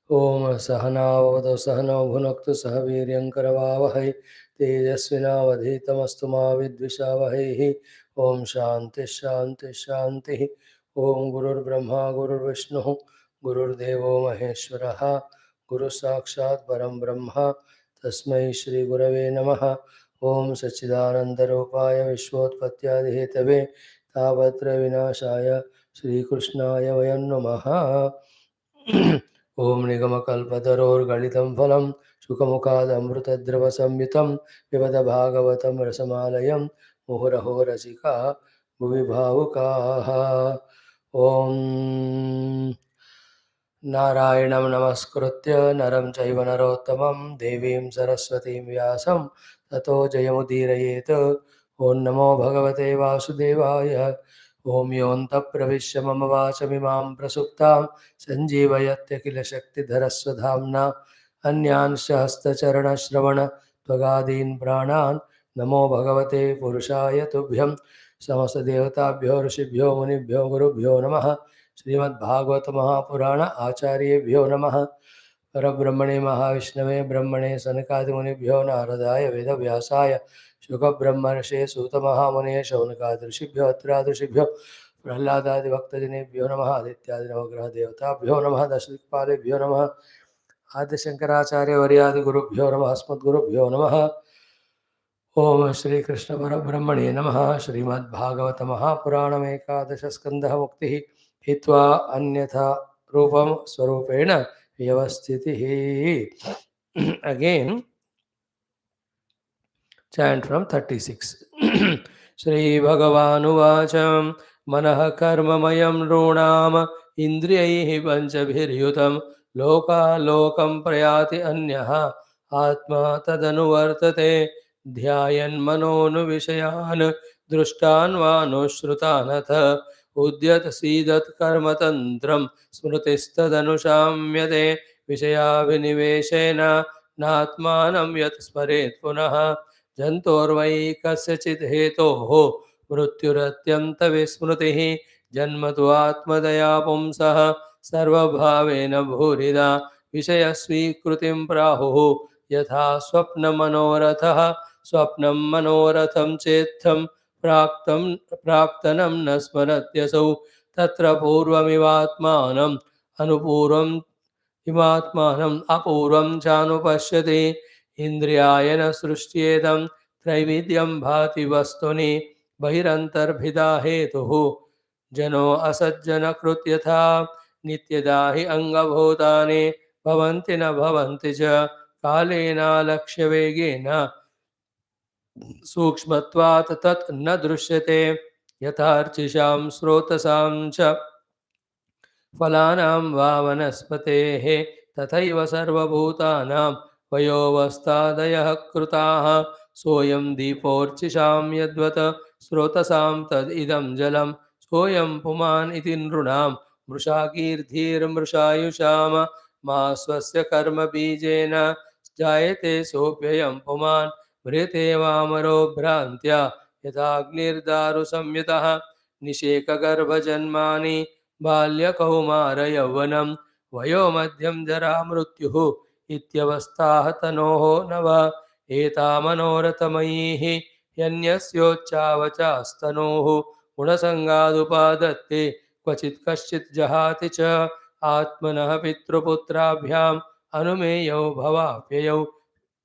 ओम सहनावतु सहनौ भुनक्तु सह वीर्यङ्करवावहै तेजस्विनावधीतमस्तु मा विद्विषावहैः। ओम शांति शांति शांति। ओम गुरुर्ब्रह्मा गुरुर्विष्णुः गुरुर्देवो महेश्वरः गुरु साक्षात् परं ब्रह्म तस्मै श्री गुरवे नमः। ओम सच्चिदानन्दरूपाय विश्वोत्पत्त्यादिहेतवे तापत्र विनाशाय श्रीकृष्णाय वयं नमः। ओम निगमकल्पतरोर्गलितं फलं सुखमुखादमृतद्रवसंयुतं पिबत भागवतं रसमालयं मुहुरहो रसिका भुवि भावुकाः। ओम नारायणं नमस्कृत्य नरं चैव नरोत्तमं देवीं सरस्वतीं व्यासं ततो जयमुदीरयेत्। ॐ नमो भगवते वासुदेवाय। ॐ योऽन्तः प्रविश्य मम वाचमिमां प्रसुप्तां सञ्जीवयत्यखिलशक्तिधरस्वधाम्ना अन्यांश्च हस्तचरणश्रवण त्वगादीन् प्राणान् नमो भगवते पुरुषाय तुभ्यं। समस्तदेवताभ्यो ऋषिभ्यो मुनिभ्यो गुरुभ्यो नमः। श्रीमद्भागवत महापुराण आचार्येभ्यो नमः। परब्रह्मणे महाविष्णवे ब्रह्मणे सनकादिमुनिभ्यो नारदाय वेदव्यासाय शुकब्रह्मर्षे सूतमहामुने शौनकादृषिभ्यो अत्रादृषिभ्यो प्रह्लादादिभक्तजनेभ्यो नमः। आदित्यादिनवग्रहदेवताभ्यो नमः। दशदिक्पालेभ्यो नमः। आद्यशङ्कराचार्यवर्यादिगुरुभ्यो नमः। अस्मद्गुरुभ्यो नमः। ओम श्री कृष्ण परब्रह्मणे नमः। श्रीमद्भागवत महापुराणमेकादश स्कंदः मुक्तिः हित्वा अन्यथा रूपं स्वरूपेण व्यवस्थितिः। Again, chant from 36. श्री भगवानुवाच मनः कर्ममयं नॄणाम् इन्द्रियैः पञ्चभिर्युतं लोकालोकं प्रयाति अन्यः आत्मा तदनुवर्तते ध्यायन्मनोनुविषयान् दृष्टान्वानुश्रुतानथ उद्यत सीदत् कर्मतन्त्रं स्मृतिस्तदनुशाम्यते विषयाभिनिवेशेन नात्मानं यत् स्मरेत् पुनः जन्तोर्वै कस्यचित् हेतोः मृत्युरत्यन्तविस्मृतिः जन्म तु आत्मदया पुंसः सर्वभावेन भूरिदा विषयस्वीकृतिं प्राहुः यथा स्वप्नमनोरथः स्वप्नं मनोरथं चेत्थं प्राक्तनं न स्मरत्यसौ तत्र पूर्वमिवात्मानम् अनुपूर्वम् इमात्मानम् अपूर्वं चानुपश्यति इन्द्रियायन सृष्ट्येदं त्रैविध्यं भाति वस्तुनि बहिरन्तर्भिदा हेतुः जनो असज्जनकृत् यथा नित्यदा हि अङ्गभूतानि भवन्ति न भवन्ति च कालेनालक्ष्यवेगेन सूक्ष्मत्वात् तत् न दृश्यते यथार्चिषां स्रोतसां च फलानां वा वनस्पतेः तथैव सर्वभूतानां वयोवस्थादयः कृताः सोऽयं दीपोर्चिषां यद्वत् स्रोतसां तदिदं जलं सोऽयं पुमान् इति नृणां मृषा कीर्तिर्मृषायुषां मा स्वस्य कर्मबीजेन जायते सोऽप्ययं पुमान् म्रियते वामरो भ्रान्त्या यथाग्निर्दारुसंयुतः निषेकगर्भजन्मानि बाल्यकौमारयौवनं वयो मध्यं जरा मृत्युः इत्यवस्थाः तनोः नव एतामनोरथमयीः यन्यस्योच्चावचास्तनोः गुणसङ्गादुपादत्ते क्वचित् कश्चित् जहाति च आत्मनः पितृपुत्राभ्याम् अनुमेयौ भवाप्ययौ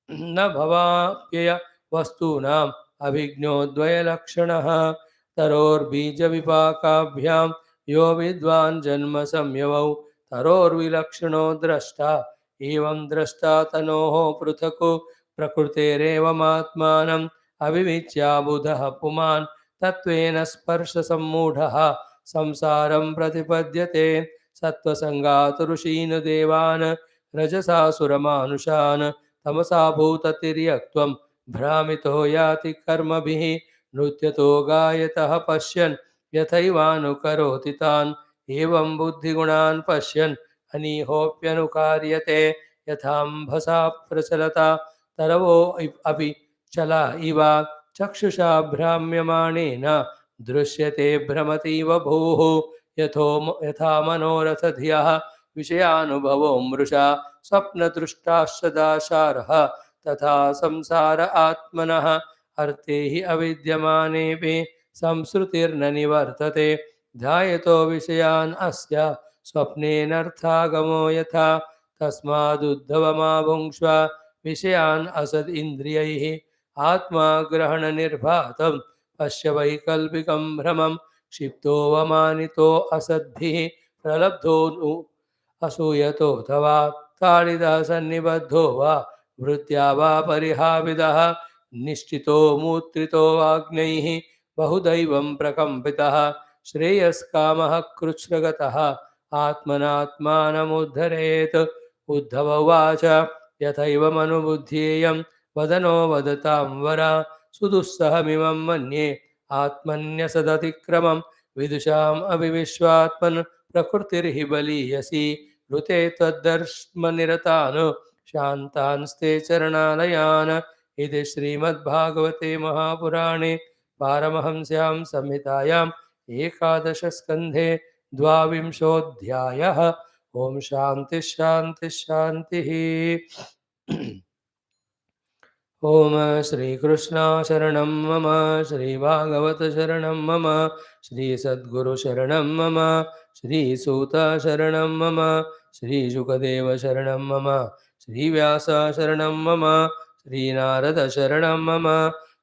न भवाप्यय वस्तूनाम् अभिज्ञो द्वयलक्षणः तरोर्बीजविपाकाभ्यां यो विद्वान् जन्म संयमौ तरोर्विलक्षणो द्रष्टा एवं द्रष्टा तनोः पृथक् प्रकृतेरेवमात्मानम् अविविच्या बुधः पुमान् तत्त्वेन स्पर्शसम्मूढः संसारं प्रतिपद्यते सत्त्वसङ्गात् ऋषीन् देवान् रजसासुरमानुषान् तमसा भूततिर्यक्त्वं भ्रामितो याति कर्मभिः नृत्यतो गायतः पश्यन् यथैवानुकरोति तान् एवं बुद्धिगुणान् पश्यन् अनीहोऽप्यनुकार्यते यथाम्भसा प्रचलता तरवो अपि चला इव चक्षुषा भ्राम्यमाणेन दृश्यते भ्रमतीव भूः यथा मनोरथ धियः विषयानुभवो मृषा स्वप्नदृष्टाश्च दाशारः तथा संसार आत्मनः अर्थे हि अविद्यमानेऽपि संसृतिर्न निवर्तते ध्यायतो विषयान् अस्य स्वप्नेनर्थागमो यथा तस्मादुद्धवमाभुङ्क्ष्व विषयान् असद् इन्द्रियैः आत्मा ग्रहणनिर्भातं पश्य वैकल्पिकं भ्रमं क्षिप्तो वमानितो असद्भिः प्रलब्धो नु असूयतोऽथवा ताडितसन्निबद्धो वा वृत्त्या वा परिहाविदः निश्चितो मूत्रितो वाग्नैः बहुदैवं प्रकम्पितः श्रेयस्कामः कृच्छ्रगतः आत्मनात्मानमुद्धरेत् उद्धव उवाच यथैव मनुबुद्धेयं वदनो वदतां वरा सुदुस्सहमिमं मन्ये आत्मन्यसदतिक्रमं विदुषाम् अविविश्वात्मन् प्रकृतिर्हि बलीयसी ऋते त्वद्दर्शमनिरतान् शान्तांस्ते चरणालयान् इति श्रीमद्भागवते महापुराणे पारमहंस्यां संहितायाम् एकादशस्कन्धे द्वाविंशोऽध्यायः। ओम शांति शांति शांति। ओम श्री कृष्ण शरणं मम, श्री भागवत शरणं मम, श्री सद्गुरु शरणं मम, श्री सूत शरणं मम, श्री शुकदेव शरणं मम, श्री व्यास शरणं मम, श्री नारद शरणं मम,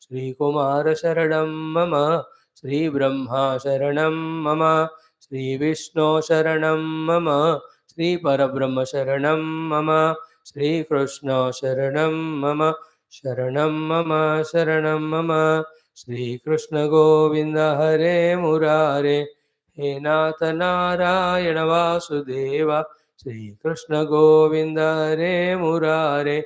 श्री कुमार शरणं मम, श्री ब्रह्मा शरणं मम, श्री विष्णु शरणं मम, श्री परब्रह्म शरणं मम, श्री कृष्ण शरणं मम, शरणं मम शरणं मम। श्रीकृष्ण गोविंद हरे मुरारे, हे नाथ नारायण वासुदेव। श्रीकृष्ण गोविंद हरे मुरारे,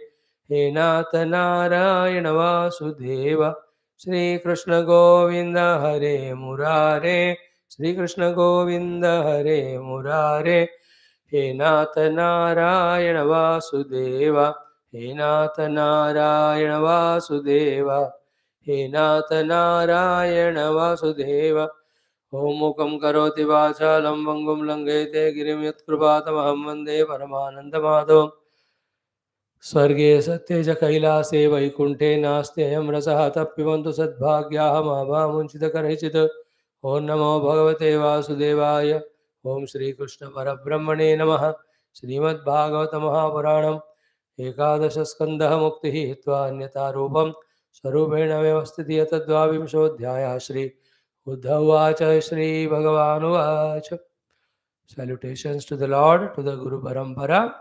हे नाथ नारायण वासुदेव। श्रीकृष्ण गोविंद हरे मुरारे, श्रीकृष्ण गोविंद हरे मुरारे, हे नाथ नारायण वासुदेव। हे नाथ नारायण वासुदेव, हे नाथ नारायण वासुदेव। ओम मुखं करोति वाचालं वंगुं लंघयते गिरिं यत्कृपातमहं वन्दे परमानन्दमाधवम्। स्वर्गे सत्ये च कैलासे वैकुण्ठे नास्त्ययं रसः तप्पिबन्तु सद्भाग्याः माभामुञ्चितकरहिचित्। ओं नमो भगवते वासुदेवाय। ओं श्रीकृष्ण परब्रह्मणे नमः। श्रीमद्भागवत महापुराणम् एकादश स्कंदः मुक्तिः हित्वा अन्यथा रूपं स्वरूपेण व्यवस्थितिः तद्वाविंशोऽध्यायः। श्री उद्धव उवाच। Shri भगवानुवाच। Salutations to the Lord, to the Guru Parampara.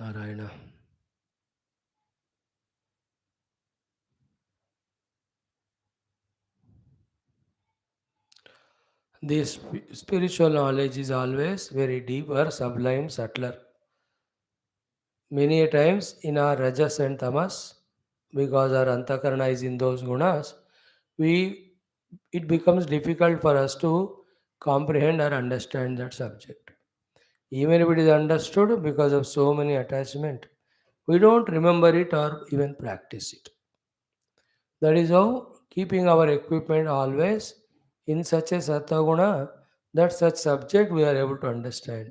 Narayana. This spiritual knowledge is always very deeper, sublime, subtler. Many a times in our rajas and tamas, because our antakarana is in those gunas, we it becomes difficult for us to comprehend or understand that subject. Even if it is understood, because of so many attachment, we don't remember it or even practice it. That is how keeping our equipment always in such a sataguna that such subject we are able to understand.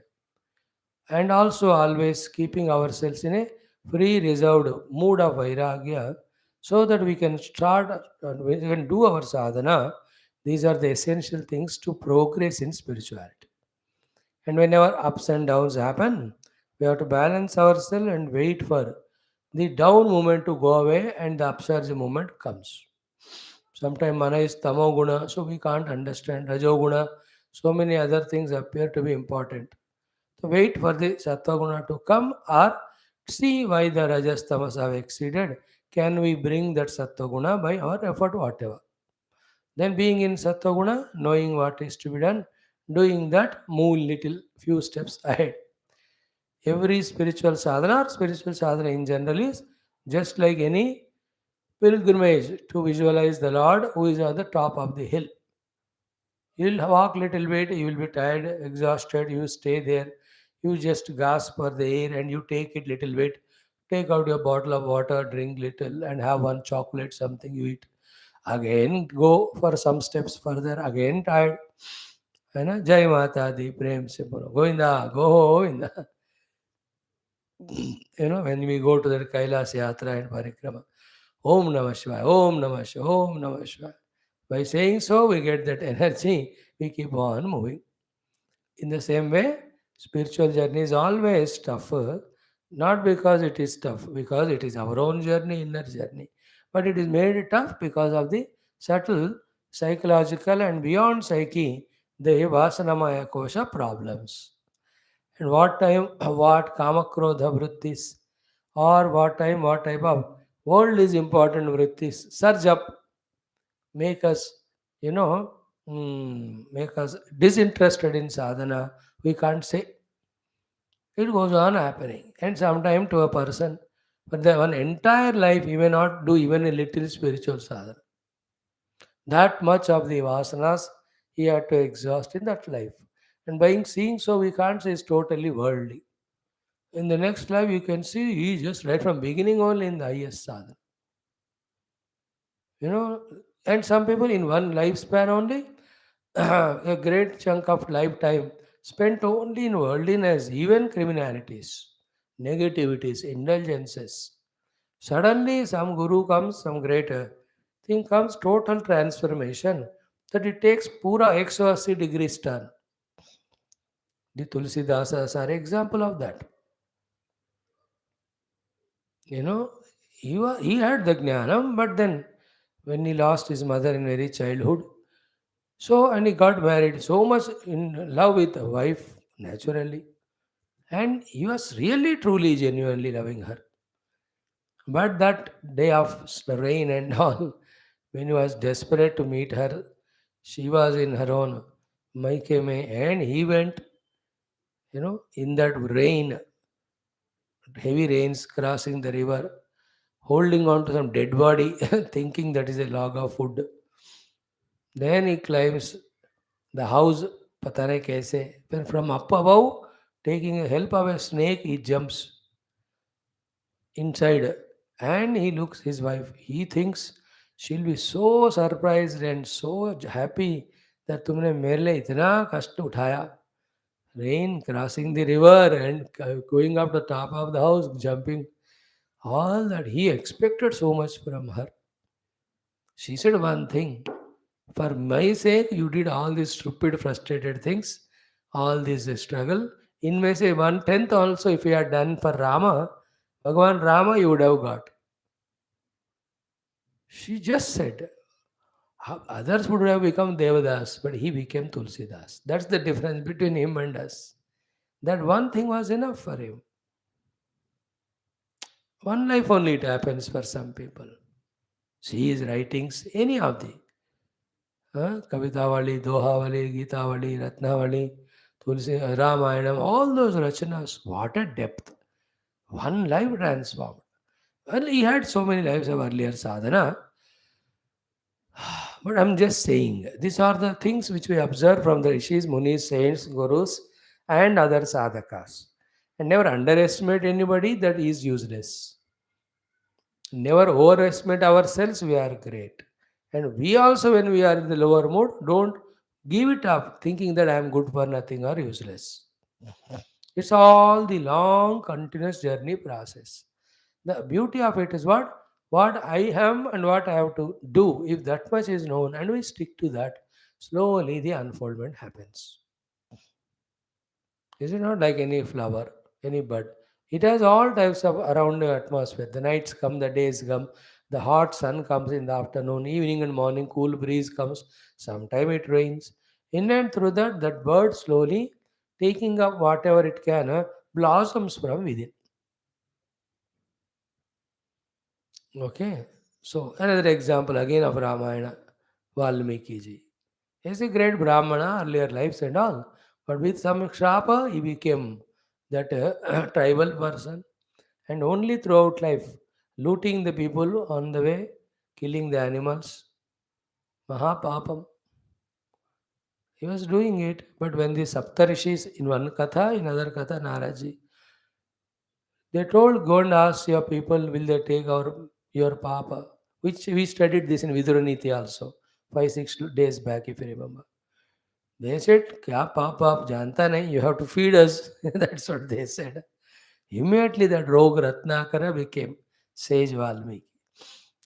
And also always keeping ourselves in a free reserved mood of vairagya so that we can start we can do our sadhana. These are the essential things to progress in spirituality. And whenever ups and downs happen, we have to balance ourselves and wait for the down moment to go away and the upsurge moment comes. Sometimes mana is tamo guna, so we can't understand rajo guna. So many other things appear to be important. So wait for the sattva guna to come or see why the rajas tamas have exceeded. Can we bring that sattva guna by our effort, whatever? Then being in sattva guna, knowing what is to be done, doing that, move little few steps ahead. Every spiritual sadhana in general is just like any pilgrimage to visualize the Lord who is on the top of the hill. You will walk little bit, you will be tired, exhausted, you stay there, you just gasp for the air and you take it little bit Take out your bottle of water, drink little, and have one chocolate, something you eat. Again, go for some steps further. Again, tired. है ना जय माता दी प्रेम से बोलो Govinda Govinda when we go to the Kailas Yatra and Parikrama, Om Namah Shivaya, Om Namah Shivaya, Om Namah Shivaya. By saying so, we get that energy, we keep on moving. In the same way, spiritual journey is always tougher, not because it is tough, because it is our own journey, inner journey. But it is made tough because of the subtle psychological and beyond psyche, the Vasanamaya Kosha problems. And what time, what Kamakrodha vrittis, or what time, what type of world is important vrittis, surge up, make us, make us disinterested in sadhana. We can't say it goes on happening. And sometime to a person, but the one entire life he may not do even a little spiritual sadhana. That much of the vasanas he had to exhaust in that life. And by seeing so, we can't say it's totally worldly. In the next life, you can see he is just right from beginning only in the highest sadhana. You know, and some people in one lifespan only, a great chunk of lifetime spent only in worldliness, even criminalities, negativities, indulgences. Suddenly, some guru comes, some greater thing comes, total transformation that it takes pura 180 degrees turn. The Tulsidasas are example of that. You know, he had the jnanam, but then when he lost his mother in very childhood, so and he got married, so much in love with a wife naturally, and he was really, truly, genuinely loving her. But that day of rain and all, when he was desperate to meet her, she was in her own Maike mein, and he went, in that rain, heavy rains crossing the river, holding on to some dead body, thinking that is a log of food. Then he climbs the house, pata nahi kaise. Then from up above, taking the help of a snake, he jumps inside and he looks his wife. He thinks she'll be so surprised and so happy that तुमने मेरे लिए इतना कष्ट उठाया. Rain crossing the river and going up the top of the house, jumping. All that he expected so much from her. She said one thing. For my sake, you did all these stupid, frustrated things, all this struggle. In may say 1/10 also, if you had done for Rama, Bhagavan Rama, you would have got. She just said, others would have become Devadas, but he became Tulsidas. That's the difference between him and us. That one thing was enough for him. One life only it happens for some people. See his writings, any of the Kavitavali, Dohavali, Gitavali, Ratnavali, Tulsi, Ramayanam, all those rachanas, what a depth. One life transformed. Well, he had so many lives of earlier sadhana, but I'm just saying, these are the things which we observe from the rishis, munis, saints, gurus, and other sadhakas. And never underestimate anybody that is useless. Never overestimate ourselves, we are great. And we also, when we are in the lower mood, don't give it up thinking that I am good for nothing or useless. It's all the long, continuous journey process. The beauty of it is what I am and what I have to do. If that much is known and we stick to that, slowly the unfoldment happens. Is it not like any flower, any bud? It has all types of around the atmosphere. The nights come, the days come, the hot sun comes in the afternoon, evening and morning, cool breeze comes. Sometime it rains. In and through that, that bird slowly taking up whatever it can, blossoms from within. Okay. So another example again of Ramayana, Valmiki ji. He's a great Brahmana, earlier lives and all. But with some shrapa, he became that tribal person. And only throughout life, looting the people on the way, killing the animals, Maha Papam. He was doing it. But when the Saptarishis, in one katha, in other katha, Naraji, They told, go and ask your people, will they take your papa? Which we studied this in Viduraniti also, 5 6 days back, if you remember. They said, Kya papa aap janta nahi, you have to feed us. That's what they said. Immediately that rogue Ratnakara became sage Valmiki.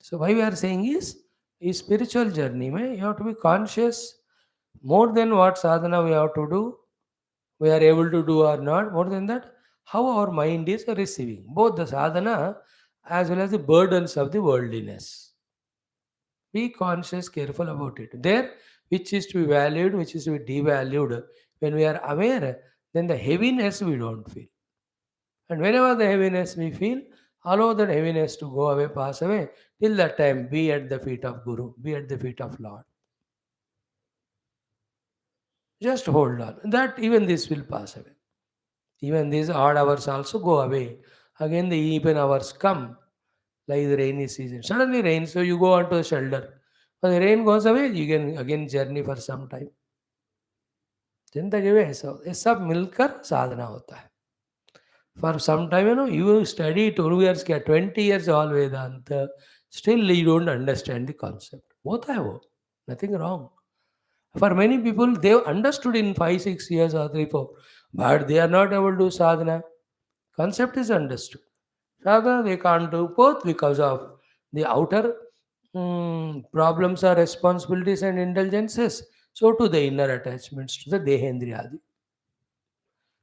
So why we are saying is spiritual journey mein, you have to be conscious more than what sadhana we have to do, we are able to do or not, more than that, how our mind is receiving both the sadhana as well as the burdens of the worldliness. Be conscious, careful about it. There, which is to be valued, which is to be devalued. When we are aware, then the heaviness we don't feel. And whenever the heaviness we feel, allow that heaviness to go away, pass away. Till that time, be at the feet of Guru, be at the feet of Lord. Just hold on. That even this will pass away. Even these odd hours also go away. Again, the even hours come, like the rainy season. Suddenly rain, so you go on to the shelter. When the rain goes away, you can again journey for some time. जिंदगी में ऐसा होता है, ये सब मिलकर साधना होता है. For some time, you study 2 years, क्या 20 years all Vedanta, still you don't understand the concept. होता है वो, nothing wrong. For many people, they've understood in 5 6 years or 3 4, but they are not able to do sadhana. Concept is understood. Sadhana they can't do both because of the outer problems or responsibilities and indulgences. So to the inner attachments to the Dehendriyadi.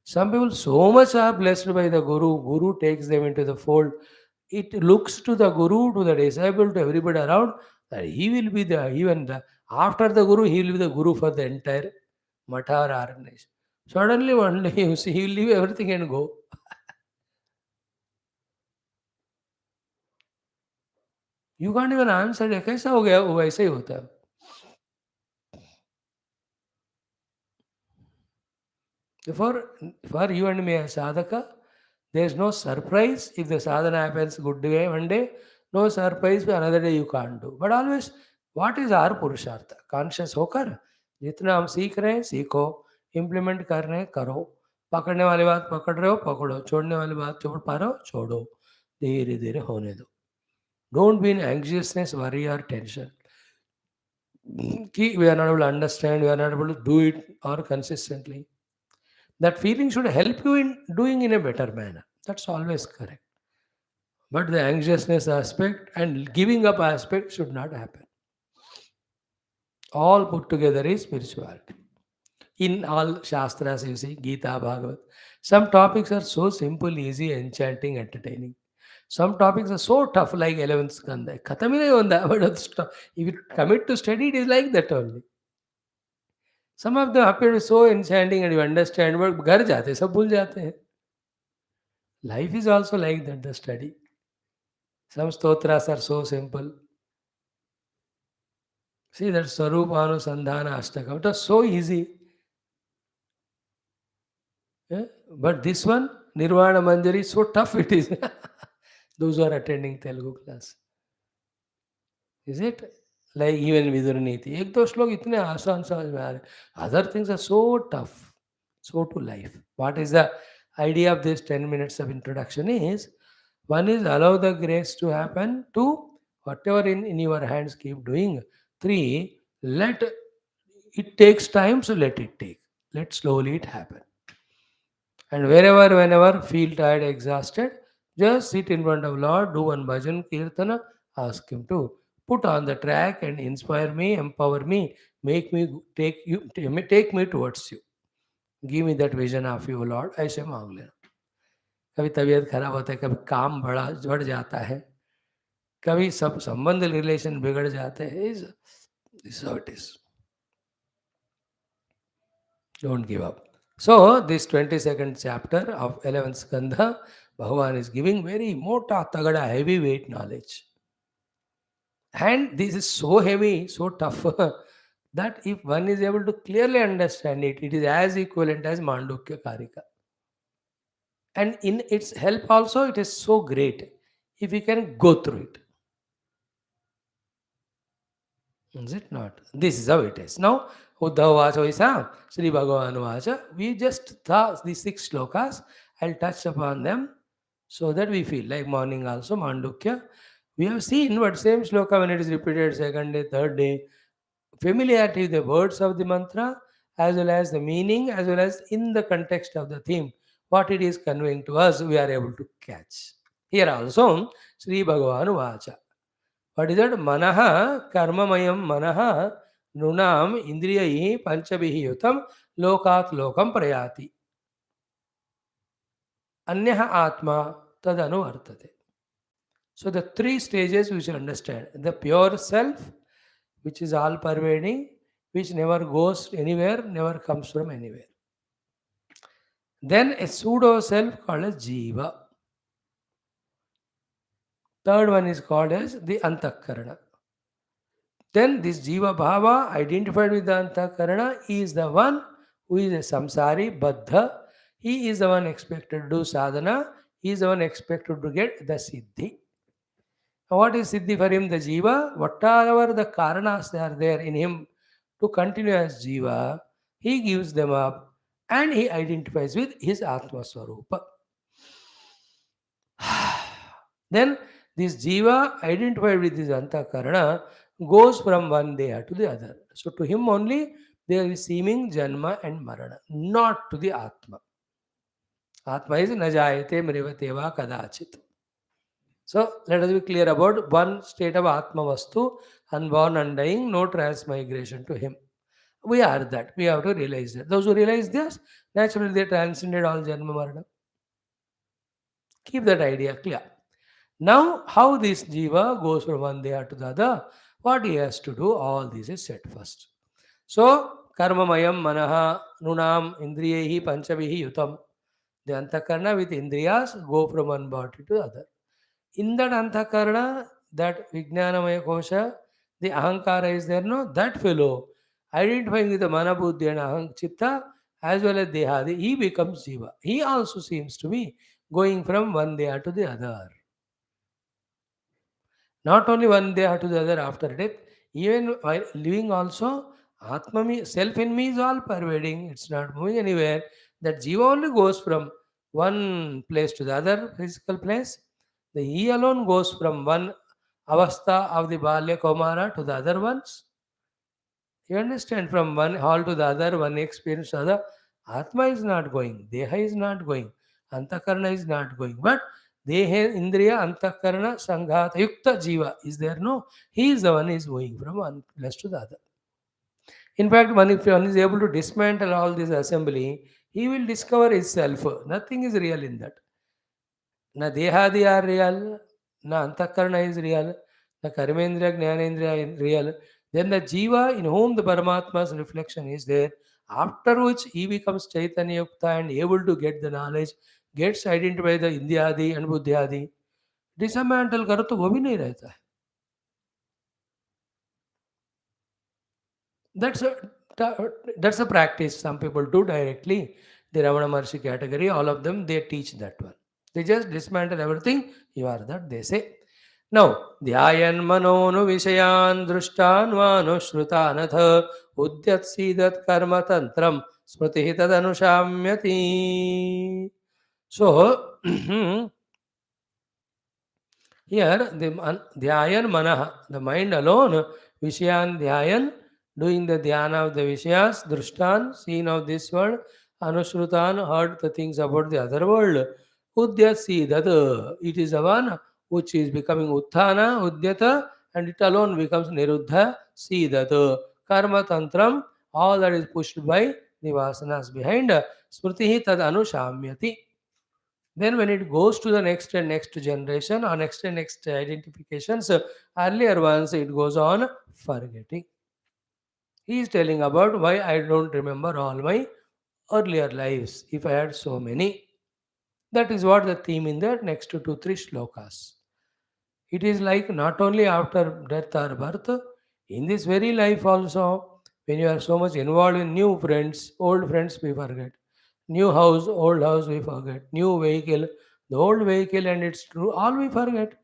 Some people so much are blessed by the Guru. Guru takes them into the fold. It looks to the Guru, to the disciple, to everybody around that he will be after the Guru, he will be the Guru for the entire Matha or organization. Suddenly one day you see he will leave everything and go. You can't even answer it. कैसा हो गया वो वैसे ही होता है. Therefore, for you and me as sadhaka, there is no surprise if the sadhana happens good day one day, no surprise if another day you can't do. But always, what is our purushartha? Conscious होकर जितना हम सीख रहे हैं सीखो, implement कर रहे हैं करो, पकड़ने वाली बात पकड़ रहे हो पकड़ो, छोड़ने वाली बात छोड़ पा रहे हो छोड़ो, धीरे धीरे होने दो. Don't be in anxiousness, worry or tension. कि we are not able to understand, we are not able to do it or consistently. That feeling should help you in doing in a better manner. That's always correct. But the anxiousness aspect and giving up aspect should not happen. All put together is spirituality. In all Shastras, you see, Gita, Bhagavat, some topics are so simple, easy, enchanting, entertaining. Some topics are so tough, like 11th Skandha. Khatam hi nahi hota, but if you commit to study, it is like that only. Some of them appear so enchanting and you understand, but घर जाते सब भूल जाते हैं. Life is also like that, the study. Some stotras are so simple. See that Swarupa Anusandhana Ashtakam. It was so easy. Yeah? But this one, Nirvana Manjari, so tough it is. Those who are attending Telugu class. Is it? Like even Viduraniti. एक दो श्लोक इतने आसान समझ में आ रहे. Other things are so tough. So to life. What is the idea of this 10 minutes of introduction is, one is allow the grace to happen. Two, whatever in your hands keep doing. Three, let it takes time, so let it take. Let slowly it happen. And wherever, whenever feel tired, exhausted, just sit in front of Lord, do one bhajan, kirtana, ask Him to put on the track and inspire me, empower me, make me take me towards you. Give me that vision of you, Lord. ऐसे मांग लेना. कभी तबीयत खराब होता है, कभी काम बड़ा बढ़ जाता है, कभी सब संबंध रिलेशन बिगड़ जाते हैं. Is how it is. Don't give up. So, this 22nd chapter of 11th Skandha, Bhagavan is giving very mota tagada heavyweight knowledge. And this is so heavy, so tough, that if one is able to clearly understand it, it is as equivalent as Mandukya Karika. And in its help also, it is so great if we can go through it. Is it not? This is how it is. Now, Uddhava Vacha Vaisa, Sri Bhagavan Vacha, we just thought these 6 shlokas, I'll touch upon them So that we feel like morning also, Mandukya. We have seen what same shloka when it is repeated second day, third day, familiarity with the words of the mantra as well as the meaning as well as in the context of the theme, what it is conveying to us, we are able to catch. Here also, Sri Bhagavan Vacha. What is that? Manaha karmamayam manaha nunam indriyayi panchabihi yutam lokat lokam prayati. Anyaha atma tadanu vartate. So the three stages we should understand. The pure self, which is all pervading, which never goes anywhere, never comes from anywhere. Then a pseudo self called as Jiva. Third one is called as the Antakarana. Then this Jiva Bhava identified with the Antakarana is the one who is a samsari, Baddha. He is the one expected to do sadhana. He is the one expected to get the siddhi. Now, what is siddhi for him? The Jiva, whatever the karanas they are there in him to continue as Jiva, he gives them up and he identifies with his Atma Swarupa. Then this Jiva identified with his Antakarana goes from one deha to the other. So to him only there is seeming Janma and Marana, not to the Atma. Atma is Najayate Mrivateva Kadachit. So let us be clear about one state of Atma Vastu, unborn, undying, no transmigration to him. We are that. We have to realize that. Those who realize this, naturally they transcended all Janma Marana. Keep that idea clear. Now, how this jiva goes from one deha to the other, what he has to do, all this is said first. So, karmamayam manaha nunam indriyehi panchavihi yutam. The antakarna with indriyas go from one body to the other. In that antakarna, that vijnanamaya kosha, the ahankara is there, no? That fellow, identifying with the mana buddhi and chitta, as well as dehadi, he becomes jiva. He also seems to be going from one deha to the other. Not only one day to the other after death, even while living also, Atma me, self in me is all pervading, it's not moving anywhere. That Jiva only goes from one place to the other physical place. The He alone goes from one avastha of the Balya Komara to the other ones. You understand? From one hall to the other, one experience to the other. Atma is not going, Deha is not going, Antakarna is not going. But Deha, Indriya, Antakarna, Sanghata, Yukta Jiva is there. No, he is the one who is going from one place to the other. In fact, if one is able to dismantle all this assembly, he will discover himself. Nothing is real in that. Na dehadi are real, na antakarna is real, na karmendriya, jnanendriya is real. Then the jiva in whom the Paramatma's reflection is there, after which he becomes Chaitanya Yukta and able to get the knowledge, gets identified the Indyadi and Buddhyadi. Dismantle करो तो वो भी नहीं रहता है. That's a that's a practice some people do directly. The Ramana Maharshi category, all of them, they teach that one. They just dismantle everything. You are that, they say. Now, dhyayan manonu vishayan drishtanvanushrutanatha udyatsidhat karma tantram smriti tadanusamyati. So, here, the dhyayan manaha, the mind alone, vishayan dhyayan, doing the dhyana of the vishayas, drushtan, seen of this world, anushrutan, heard the things about the other world, udyasi, that it is the one which is becoming utthana, udyata, and it alone becomes niruddha, see that karma tantram, all that is pushed by the vasanas behind, smriti tad anushamyati. Then when it goes to the next and next generation or next and next identifications, earlier ones it goes on forgetting. He is telling about why I don't remember all my earlier lives if I had so many. That is what the theme in the next two, three shlokas. It is like not only after death or birth, in this very life also, when you are so much involved in new friends, old friends we forget. New house, old house we forget. New vehicle, the old vehicle and its true, all we forget.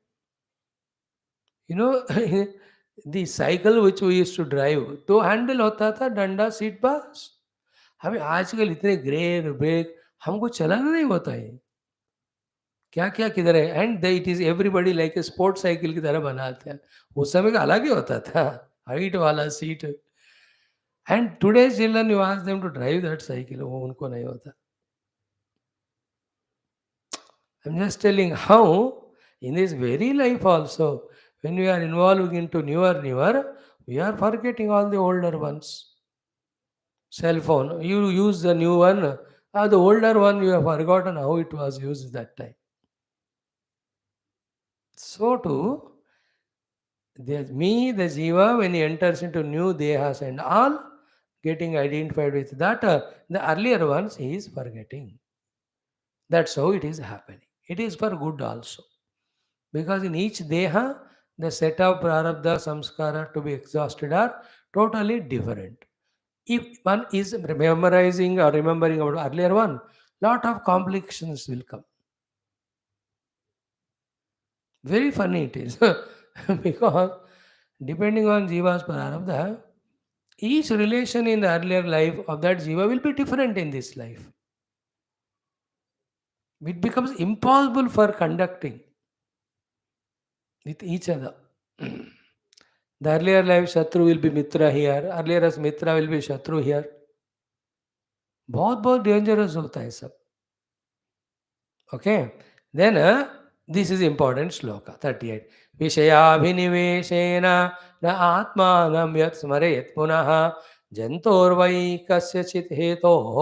You know, the cycle which we used to drive, तो handle होता था डंडा seat पास. हमें आजकल इतने ग्रेर break हमको चलाना नहीं होता है. क्या क्या किधर है, and they it is everybody like a sports cycle की तरह बनाते हैं. उस समय का अलग ही होता था, हाइट वाला seat. And today's children you ask them to drive that cycle, वो उनको नहीं होता. I'm just telling how in this very life also, when we are involving into newer, we are forgetting all the older ones. Cell phone, you use the new one, the older one you have forgotten how it was used that time. So too, the jiva, when he enters into new dehas and all, getting identified with that, the earlier ones he is forgetting. That's how it is happening. It is for good also. Because in each deha, the set of prarabdha samskara to be exhausted are totally different. If one is memorizing or remembering about earlier one, lot of complications will come. Very funny it is. Because depending on jiva's prarabdha, each relation in the earlier life of that jiva will be different in this life. It becomes impossible for conducting with each other. The earlier life Shatru will be Mitra here, earlier as Mitra will be Shatru here. बहुत बहुत dangerous होता है सब. Okay, then this is important shloka 38. विषयाभिनिवेशेन न आत्मानं यत् स्मरेत् पुनः जन्तोर्वै कस्यचित् हेतोः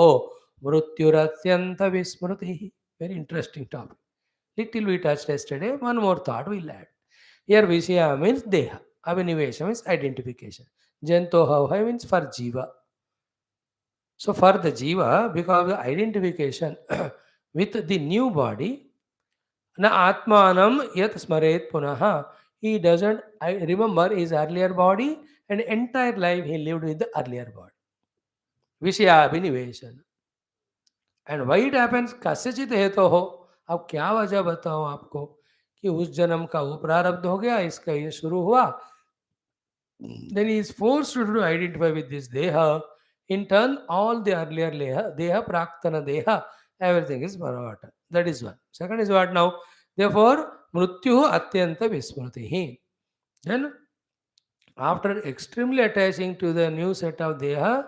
मृत्युरत्यन्त विस्मृतिः. Very interesting topic. Little we touched yesterday. One more thought we'll add. Here Vishaya means Deha. Abhinivesha means identification. Jantoha means for Jiva. So for the Jiva, because of the identification with the new body, na Atmanam yat smaret punaha, he doesn't remember his earlier body and entire life he lived with the earlier body. Vishaya Abhiniveshan. And why it happens कस्यचित हेतु हो. अब क्या वजह बताऊं आपको कि उस जन्म का वो प्रारब्ध हो गया, इसका ये शुरू हुआ. Then he is forced to identify with this deha. In turn, all the earlier deha, praktana deha, everything is Bhagawatam. That is one. Second is what now? Therefore, mrityu atyanta vismritihi. Then, after extremely attaching to the new set of deha,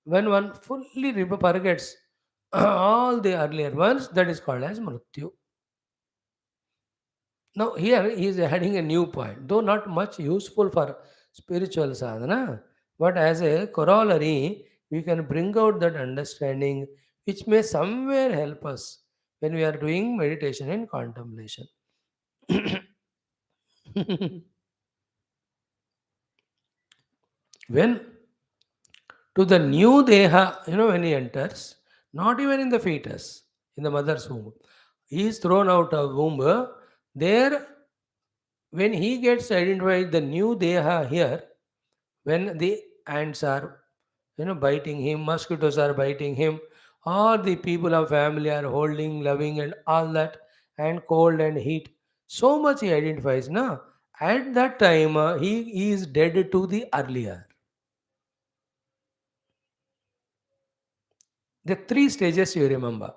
when one fully forgets all the earlier ones, that is called as mrityu. Now, here he is adding a new point, though not much useful for spiritual sadhana, but as a corollary, we can bring out that understanding which may somewhere help us when we are doing meditation and contemplation. When to the new deha, when he enters, not even in the fetus, in the mother's womb, he is thrown out of womb. There, when he gets identified, the new deha here, when the ants are biting him, mosquitoes are biting him, all the people of family are holding, loving, and all that, and cold and heat. So much he identifies. Now, at that time, he is dead to the earlier. The three stages you remember.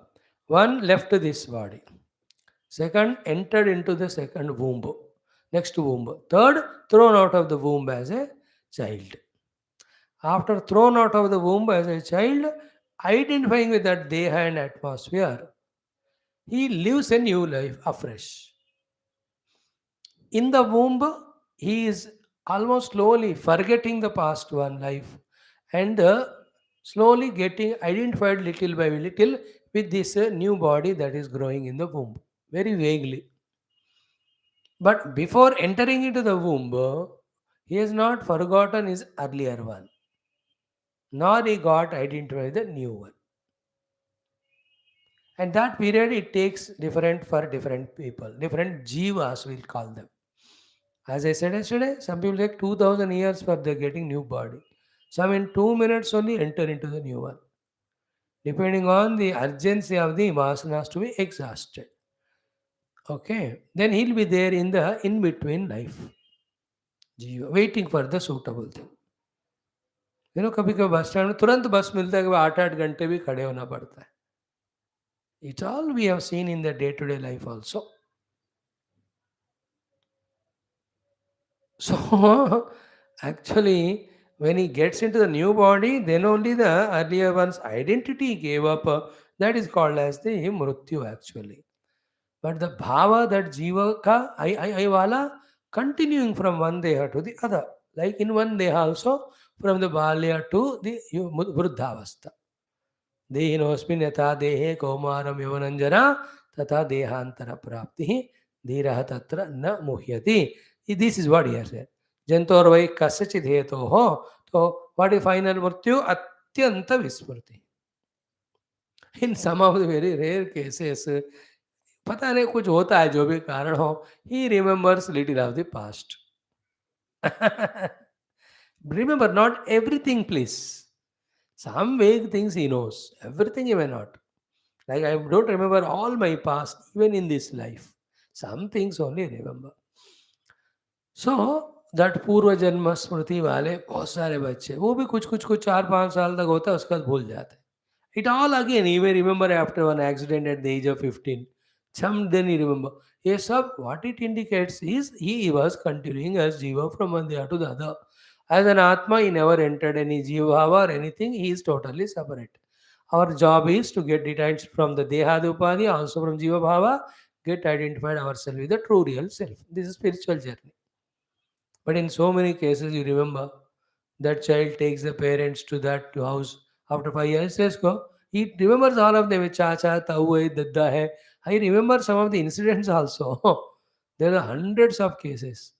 One left this body. Second, entered into the second womb. Next womb. Third, thrown out of the womb as a child. After thrown out of the womb as a child, identifying with that deha and atmosphere, he lives a new life afresh. In the womb, he is almost slowly forgetting the past one life and slowly getting identified little by little with this new body that is growing in the womb, very vaguely. But before entering into the womb, he has not forgotten his earlier one, nor he got identified with the new one. And that period it takes different for different people, different jivas we'll call them. As I said yesterday, some people take 2000 years for the getting new body. Some in 2 minutes only enter into the new one, depending on the urgency of the vasanas to be exhausted. Okay, then he'll be there in the in between life, jiva, waiting for the suitable thing. कभी कभी bus stand में तुरंत बस मिलता है कि 8-8 घंटे भी खड़े होना पड़ता है. It all we have seen in the day-to-day life also. So actually, when he gets into the new body, then only the earlier one's identity gave up. That is called as the mrityu actually. But the bhava, that jiva ka, I wala, continuing from one deha to the other. Like in one deha also, from the balya to the vruddhavastha. देहिनोऽस्मिन् यथा देहे कौमारं यौवनञ्जना तथा देहान्तरप्राप्तिः धीरः तत्र न मुह्यति. This is what he has said. जन्तोर्वै कस्यचित् हेतोः तो what is final मृत्यु अत्यंत विस्मृति. In some of the very rare cases, पता नहीं कुछ होता है जो भी कारण हो, he remembers little of the past. Remember, not everything, please. Some vague things he knows, everything he may not. Like I don't remember all my past, even in this life. Some things only remember. So that पूर्व जन्म स्मृति वाले बहुत सारे बच्चे, वो भी कुछ 4-5 साल तक होता है, उसके बाद भूल जाते हैं. It all again, he may remember after one accident at the age of 15. Some then he remember. Yes, sir, what it indicates is he was continuing as Jiva from one day to the other. As an Atma, he never entered any Jiva bhava or anything, he is totally separate. Our job is to get detached from the Dehad Upadhi, also from Jiva bhava, get identified ourselves with the true real self. This is spiritual journey. But in so many cases, you remember that child takes the parents to that house after 5 years. Says go. He remembers all of them. Chacha, tau hai, dadda hai. I remember some of the incidents also. There are hundreds of cases.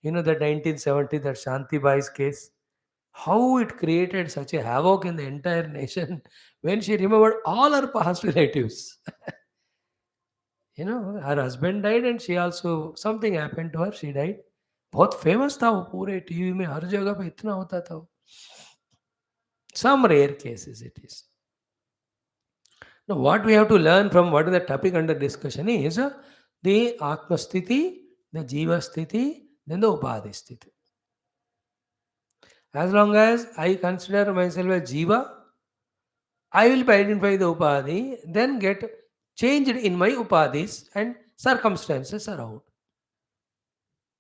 You know that 1970, that Shanti Bai's case. How it created such a havoc in the entire nation when she remembered all her past relatives. Her husband died and she also, something happened to her, she died. बहुत famous था वो, पूरे TV में हर जगह पे इतना होता था वो. Some rare cases it is. Now what we have to learn from what is the topic under discussion is the Atma Sthiti, the Jiva Sthiti, then the Upadhi Sthiti. As long as I consider myself a Jiva, I will identify the Upadhi, then get changed in my Upadhis and circumstances around.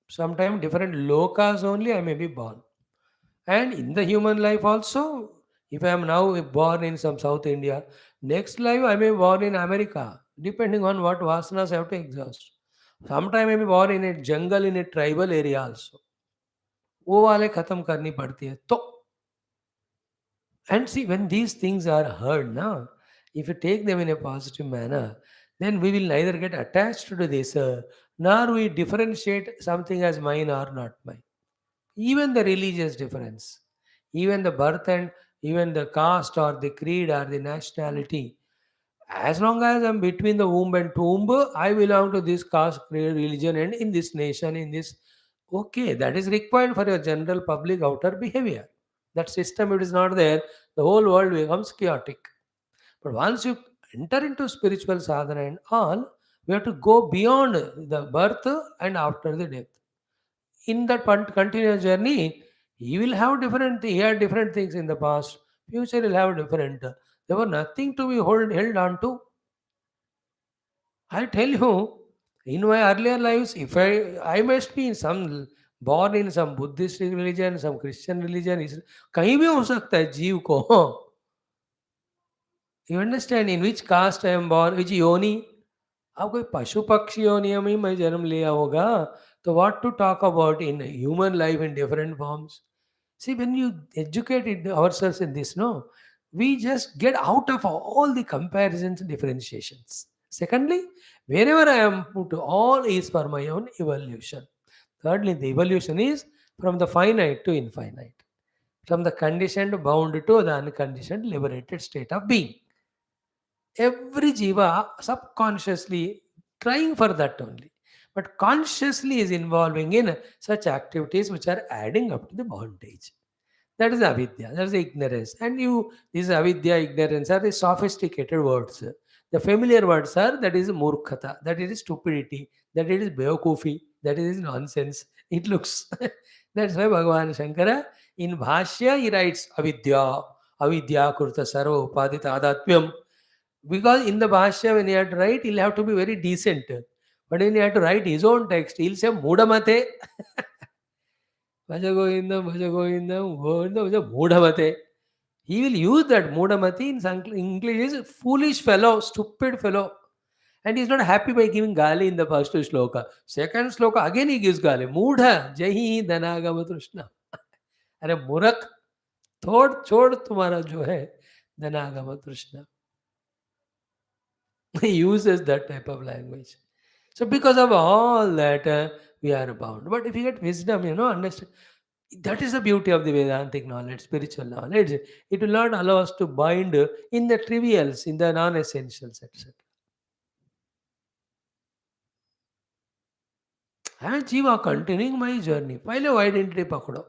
Sometimes different lokas only I may be born. And in the human life also, if I am now born in some South India, next life I may be born in America, depending on what vasanas I have to exhaust. Sometime I may be born in a jungle, in a tribal area also. वो वाले खत्म करनी पड़ती है तो. And see, when these things are heard now, if you take them in a positive manner, then we will neither get attached to this, nor we differentiate something as mine or not mine. Even the religious difference, even the birth and even the caste or the creed or the nationality, as long as I'm between the womb and tomb, I belong to this caste, creed, religion, and in this nation, in this. Okay, that is required for your general public outer behavior. That system, it is not there, the whole world becomes chaotic. But once you enter into spiritual sadhana and all, we have to go beyond the birth and after the death. In that continuous journey, he had different things in the past. Future will have different. There were nothing to be held on to. I tell you, in my earlier lives, if I must be in some born in some Buddhist religion, some Christian religion, कहीं भी हो सकता है जीव को. You understand in which caste I am born, which yoni. अब कोई पशु पक्षी योनियों में ही मैं जन्म लिया होगा, तो what to talk about in human life in different forms. See, when you educate ourselves in this, no, we just get out of all the comparisons and differentiations. Secondly, wherever I am put, all is for my own evolution. Thirdly, the evolution is from the finite to infinite, from the conditioned bound to the unconditioned liberated state of being. Every jiva subconsciously trying for that only, but consciously is involving in such activities which are adding up to the bondage. That is avidya, that is ignorance. And you, this avidya, ignorance are the sophisticated words. The familiar words are, that is murkhata, that it is stupidity, that it is beokufi, that it is nonsense, it looks. That's why Bhagavan Shankara in Bhashya he writes avidya, avidya kurta sarva upadita adatmyam. Because in the Bhashya, when he had to write, he'll have to be very decent. But when he had to write his own text, he'll say Mudamate. Bhajagovindam, Bhajagovindam, Govindam, Mudamate. He will use that Mudamati in English is foolish fellow, stupid fellow. And he's not happy by giving Gali in the first shloka. Second shloka, again he gives Gali. Mudha, Jahi Dhanagama Trishna. अरे मूर्ख थोड़ छोड़ तुम्हारा जो है धनागम तृष्णा. He uses that type of language. So because of all that, we are bound. But if you get wisdom, understand. That is the beauty of the Vedantic knowledge, spiritual knowledge. It will not allow us to bind in the trivials, in the non-essentials, etc. I am Jiva continuing my journey. पहले वो identity पकड़ो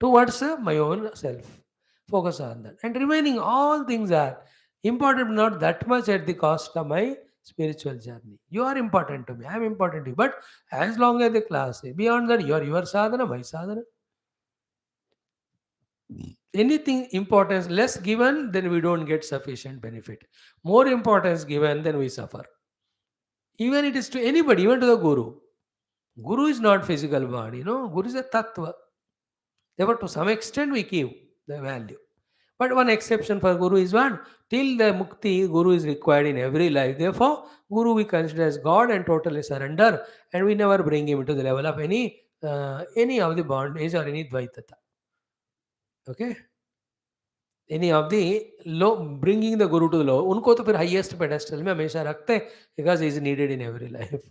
towards my own self. Focus on that. And remaining all things are important, not that much at the cost of my spiritual journey. You are important to me. I am important to you. But as long as the class, beyond that, you are your sadhana, my sadhana. Anything importance less given, then we don't get sufficient benefit. More importance given, then we suffer. Even it is to anybody, even to the guru. Guru is not physical body, Guru is a tattva. Therefore, to some extent, we give the value. But one exception for Guru is one. Till the mukti, Guru is required in every life. Therefore, Guru we consider as God and totally surrender, and we never bring him to the level of any of the bondage or any dvaitata. Okay? Any of the low, bringing the Guru to the low. उनको तो फिर highest pedestal में हमेशा रखते हैं because he is needed in every life.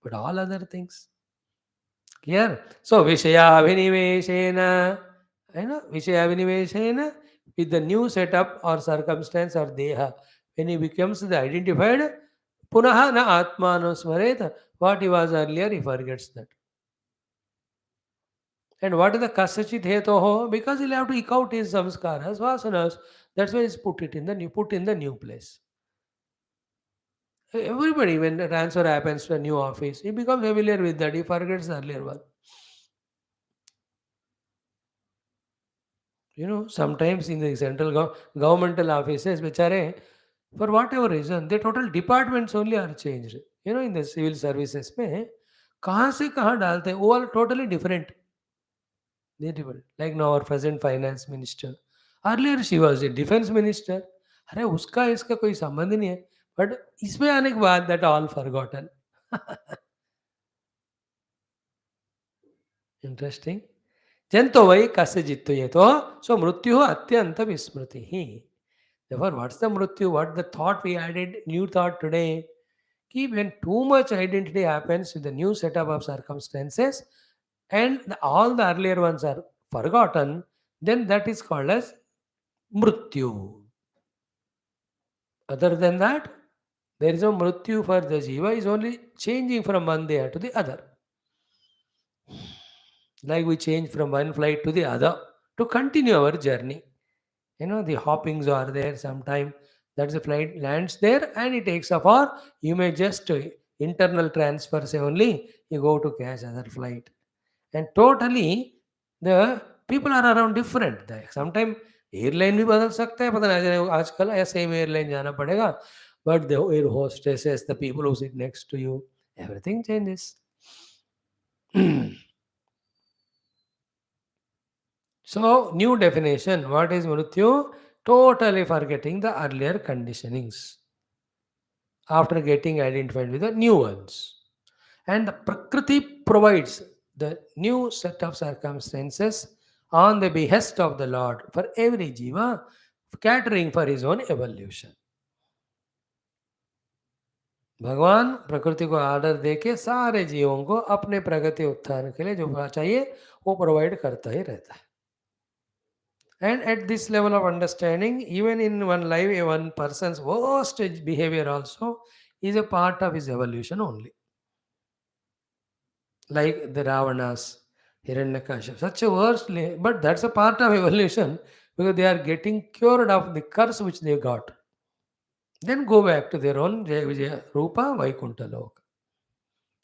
But all other things. Clear? So, Vishaya Viniveshena, with the new setup or circumstance or deha, when he becomes the identified, punaha na atmano smareta, what he was earlier, he forgets that. And what is the kasachit hetoho? Because he'll have to eke out his samskaras, vasanas. That's why he's put in the new place. Everybody, when the transfer happens to a new office, he becomes familiar with that. He forgets the earlier one. Sometimes in the central governmental offices, bechare, for whatever reason, the total departments only are changed. In the civil services, में कहाँ से कहाँ डालते हैं, वो all totally different. They different. Like now our present finance minister. Earlier she was a defense minister. अरे उसका इसका कोई संबंध नहीं है. But इसमें आने के बाद that all forgotten. Interesting. जंतो वही कस्य जित्तो ये तो सो मृत्यु अत्यंत विस्मृति ही. Therefore, what's the mrityu? What the thought we added, new thought today? When too much identity happens with the new setup of circumstances and all the earlier ones are forgotten, then that is called as mrityu. Other than that, there is no mrityu for the jiva, is only changing from one day to the other. Like we change from one flight to the other to continue our journey. The hoppings are there sometime. That's the flight lands there and it takes off, or you may just internal transfer say only you go to catch other flight. And totally the people are around different. Sometimes airline भी बदल सकता है, पता नहीं चले आजकल या same airline जाना पड़ेगा. But the air hostesses, the people who sit next to you, everything changes. So, new definition. What is mrityu? Totally forgetting the earlier conditionings after getting identified with the new ones. And the Prakriti provides the new set of circumstances on the behest of the Lord for every jiva, catering for his own evolution. भगवान प्रकृति को order देके सारे जीवों को अपने प्रगति उत्थान के लिए जो चाहिए वो प्रोवाइड करता ही रहता है. And at this level of understanding, even in one life, one person's worst behavior also is a part of his evolution only. Like the Ravanas, Hiranyakashipu, such a worst, but that's a part of evolution because they are getting cured of the curse which they got. Then go back to their own Jaya Vijaya Rupa Vaikuntha Loka.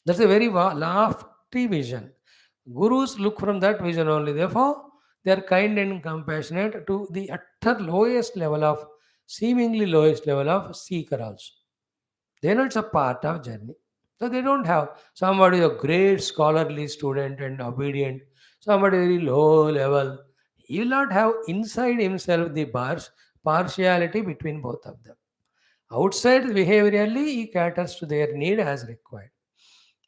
That's a very lofty vision. Gurus look from that vision only. Therefore, they are kind and compassionate to the utter lowest level of seemingly lowest level of seeker also. They know it's a part of journey. So they don't have somebody a great scholarly student and obedient, somebody very low level. He will not have inside himself the bars partiality between both of them. Outside behaviorally he caters to their need as required.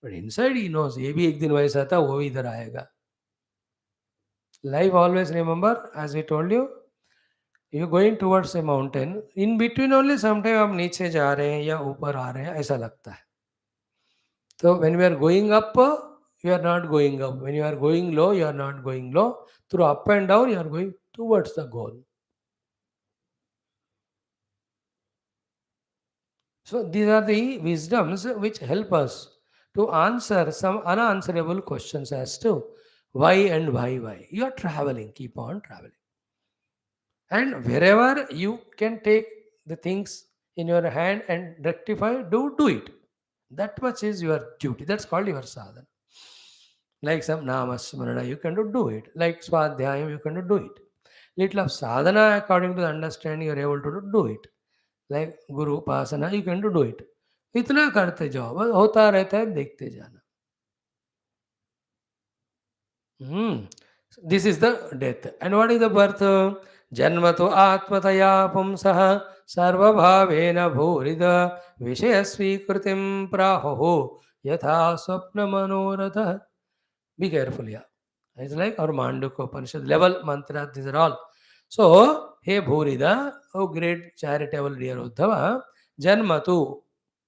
But inside he knows ये भी एक दिन वैसा था वो भी इधर आएगा. Life always remember, as we told you, you're going towards a mountain. In between only sometime आप नीचे जा रहे हैं या ऊपर आ रहे हैं ऐसा लगता है. So when we are going up, you are not going up. When you are going low, you are not going low. Through up and down, you are going towards the goal. So these are the wisdoms which help us to answer some unanswerable questions as to why and why. You are traveling, keep on traveling. And wherever you can take the things in your hand and rectify, do it. That much is your duty. That's called your sadhana. Like some namasmarana, you can do it. Like swadhyayam, you can do it. Little of sadhana, according to the understanding, you are able to do it. Like guru upasana, you can do it. इतना करते जाओ बस होता रहता है देखते जाना. Hmm. This is the death. And what is the birth? Janmato atmataya pumsah sarvabhavena bhurida vishayasvikritim praho yatha swapna manoratha. Be careful here. It's like our Mandukya Upanishad level mantra, these are all. So, hey Bhurida, oh great charitable dear Uddhava, Janmatu,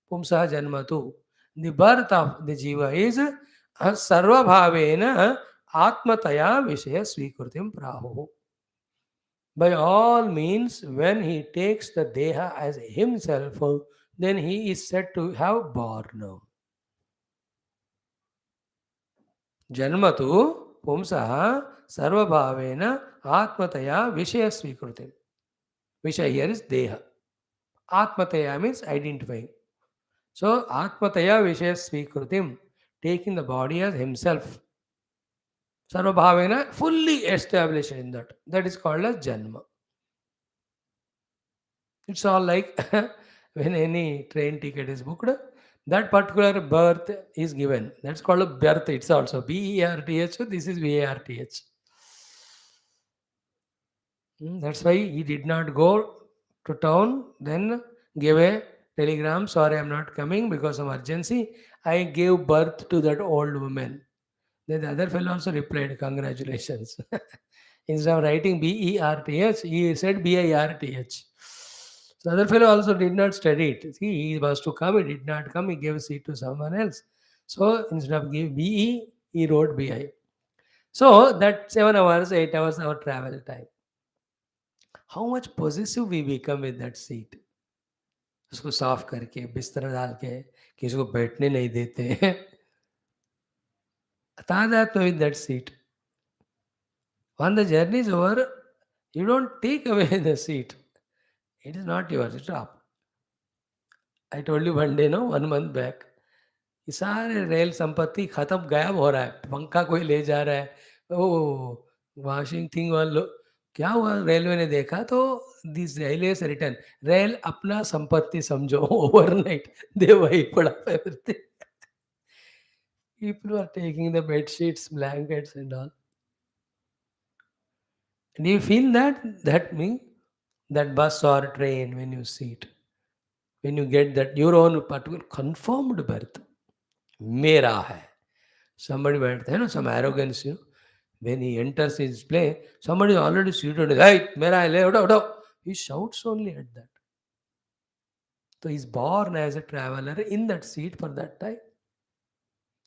Pumsa Janmatu. The birth of the Jiva is Sarva Bhavena Atmataya Vishaya Svikrutim Prahu. By all means, when he takes the Deha as himself, then he is said to have born. जन्मतु पुंसः सर्वभावेन आत्मतया विषय स्वीकृति. Vishay here is deha. Atmataya means identifying. So Atmataya Vishaya Svikrutim, taking the body as himself. Sarvabhavena fully established in that. That is called as Janma. It's all like when any train ticket is booked, that particular berth is given. That's called a berth. It's also BERTH. This is VARTH. That's why he did not go to town, then gave a telegram, sorry, I'm not coming because of emergency. I gave birth to that old woman. Then the other fellow also replied, congratulations. Instead of writing BERTH, he said BIRTH. The other fellow also did not study it. See, he was to come, he did not come, he gave a seat to someone else. So instead of giving BE, he wrote BI. So that 7 hours, 8 hours our travel time. How much possessive we become with that seat. उसको साफ करके बिस्तर डाल के किसी को बैठने नहीं देते हैं. तादात्म्य with that seat. When the journey is over, you don't take away the seat. It is not yours. It's up. I told you one day, no, 1 month back. ये सारे रेल संपत्ति खत्म गायब हो रहा है. पंखा कोई ले जा रहा है. ओ वॉशिंग थिंग वाले क्या हुआ रेलवे ने देखा तो दिस रेलवे से रिटर्न रेल अपना संपत्ति समझो ओवरनाइट दे वही पड़ा everything. People are taking the bed sheets, blankets, and all. Do you feel that means that bus or train when you sit, when you get that your own particular confirmed birth, मेरा है. Somebody बैठता है ना, some arrogance, when he enters his plane, somebody is already seated. Hey, मेरा है ले उठो उठो. He shouts only at that. So he's born as a traveler in that seat for that time.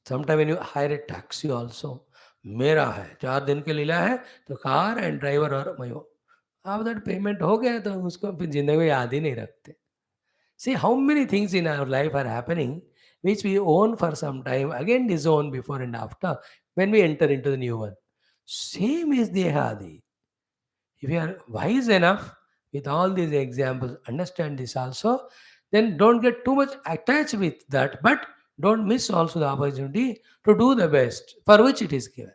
Sometime when you hire a taxi also, मेरा है 4 दिन के लिए है तो कार एंड ड्राइवर और मैं हो. अब दैट पेमेंट हो गया तो उसको फिर जिंदगी में याद ही नहीं रखते. See how many things in our life are happening which we own for some time, again disown before and after when we enter into the new one. Same is Dehadi. If you are wise enough with all these examples, understand this also, then don't get too much attached with that, but don't miss also the opportunity to do the best for which it is given.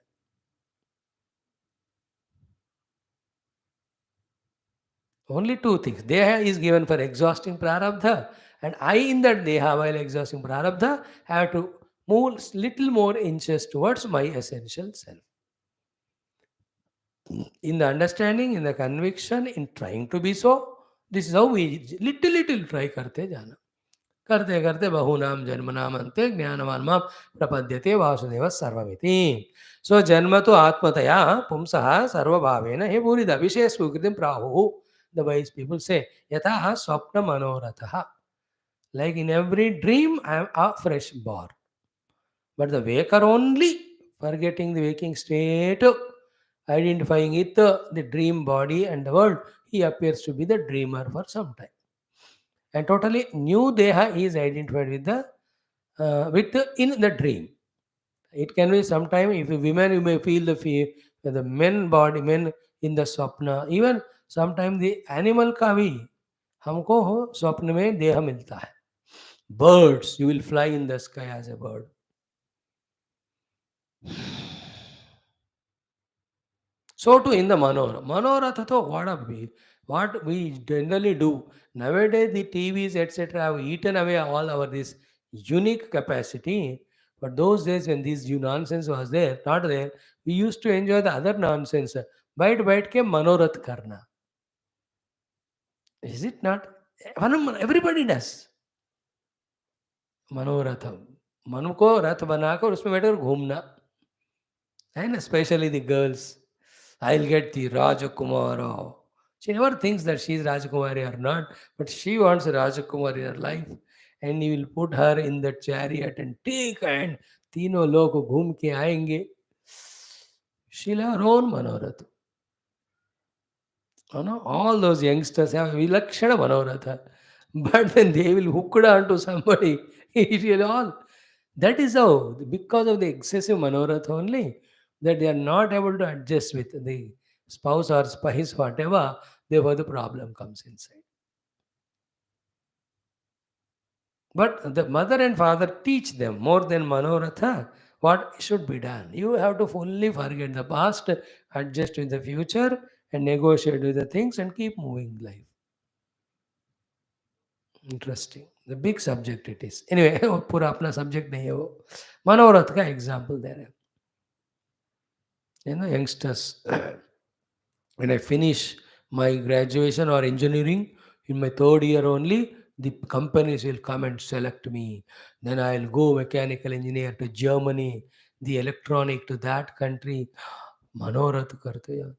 Only two things. Deha is given for exhausting prarabdha, and I in that deha, while exhausting prarabdha, have to move little more inches towards my essential self. In the understanding, in the conviction, in trying to be so, this is how we little try karte jana. करते करते बहुनाम जन्मनाम अंते ज्ञानवान माम प्रपद्यते वासुदेव सर्वमिति. सो जन्म तो आत्मतया पुंसः सर्वभावेन हे भूरिद विषय स्वीकृतिं प्राहुः. The wise people say यथा स्वप्न मनोरथः. Like in every dream I am a fresh born, but the waker only forgetting the waking state, identifying it the dream body and the world, he appears to be the dreamer for some time, and totally new deha is identified with the in the dream. It can be sometime if a women you may feel the fear, the men body men in the swapna, even sometime the animal का भी हमको हो स्वप्न में देह मिलता है. Birds, you will fly in the sky as a bird. So too in the Manoratha to what we generally do. Nowadays the TVs etc. have eaten away all our this unique capacity. But those days when this nonsense was there, not there, we used to enjoy the other nonsense. बैठ के मनोरथ करना. Is it not? Everybody does. मनोरथ. मन को रथ बनाकर उसमें बैठकर घूमना. And especially the girls. I'll get the Rajakumara. She never thinks that she is Rajakumari or not, but she wants a Rajakumari in her life. And he will put her in the chariot and take and तीनों लोग घूम के आएंगे. She'll have her own Manoratha. You know, all those youngsters have Vilakshana Manoratha. But then they will hook it onto somebody. It will all. That is how, because of the excessive Manoratha only, that they are not able to adjust with the spouse or spouse, whatever, therefore the problem comes inside. But the mother and father teach them more than Manoratha what should be done. You have to fully forget the past, adjust with the future, and negotiate with the things and keep moving life. Interesting. The big subject it is. Anyway, वो पूरा अपना subject नहीं है वो. मनोरथ का example there है. You know, youngsters, when I finish my graduation or engineering in my third year only, the companies will come and select me. Then I'll go mechanical engineer to Germany, the electronic to that country. मनोरथ करते हैं.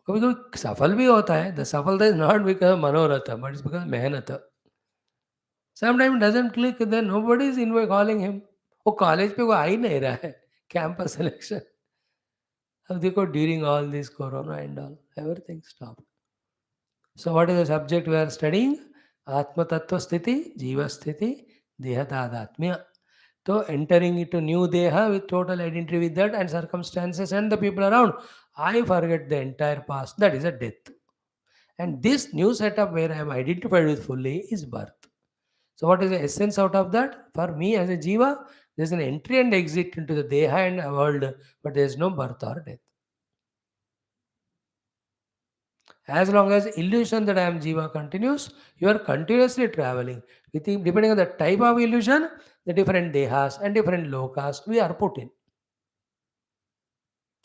कभी कभी सफल भी होता है. The सफलता is not because of मनोरथ, but it's because of मेहनत. Sometimes doesn't click, then nobody is in calling him. वो कॉलेज पे वो आ ही नहीं रहा है. Campus selection. अब देखो during all this corona and all everything stop. So what is the subject we are studying? Atma Tattva Sthiti, Jiva Sthiti, Deha Tadatmya. So entering into new Deha with total identity with that and circumstances and the people around, I forget the entire past. That is a death. And this new setup where I am identified with fully is birth. So what is the essence out of that? For me as a Jiva, there is an entry and exit into the Deha and world, but there is no birth or death. As long as illusion that I am Jiva continues, you are continuously traveling. Depending on the type of illusion, the different dehas and different lokas we are put in.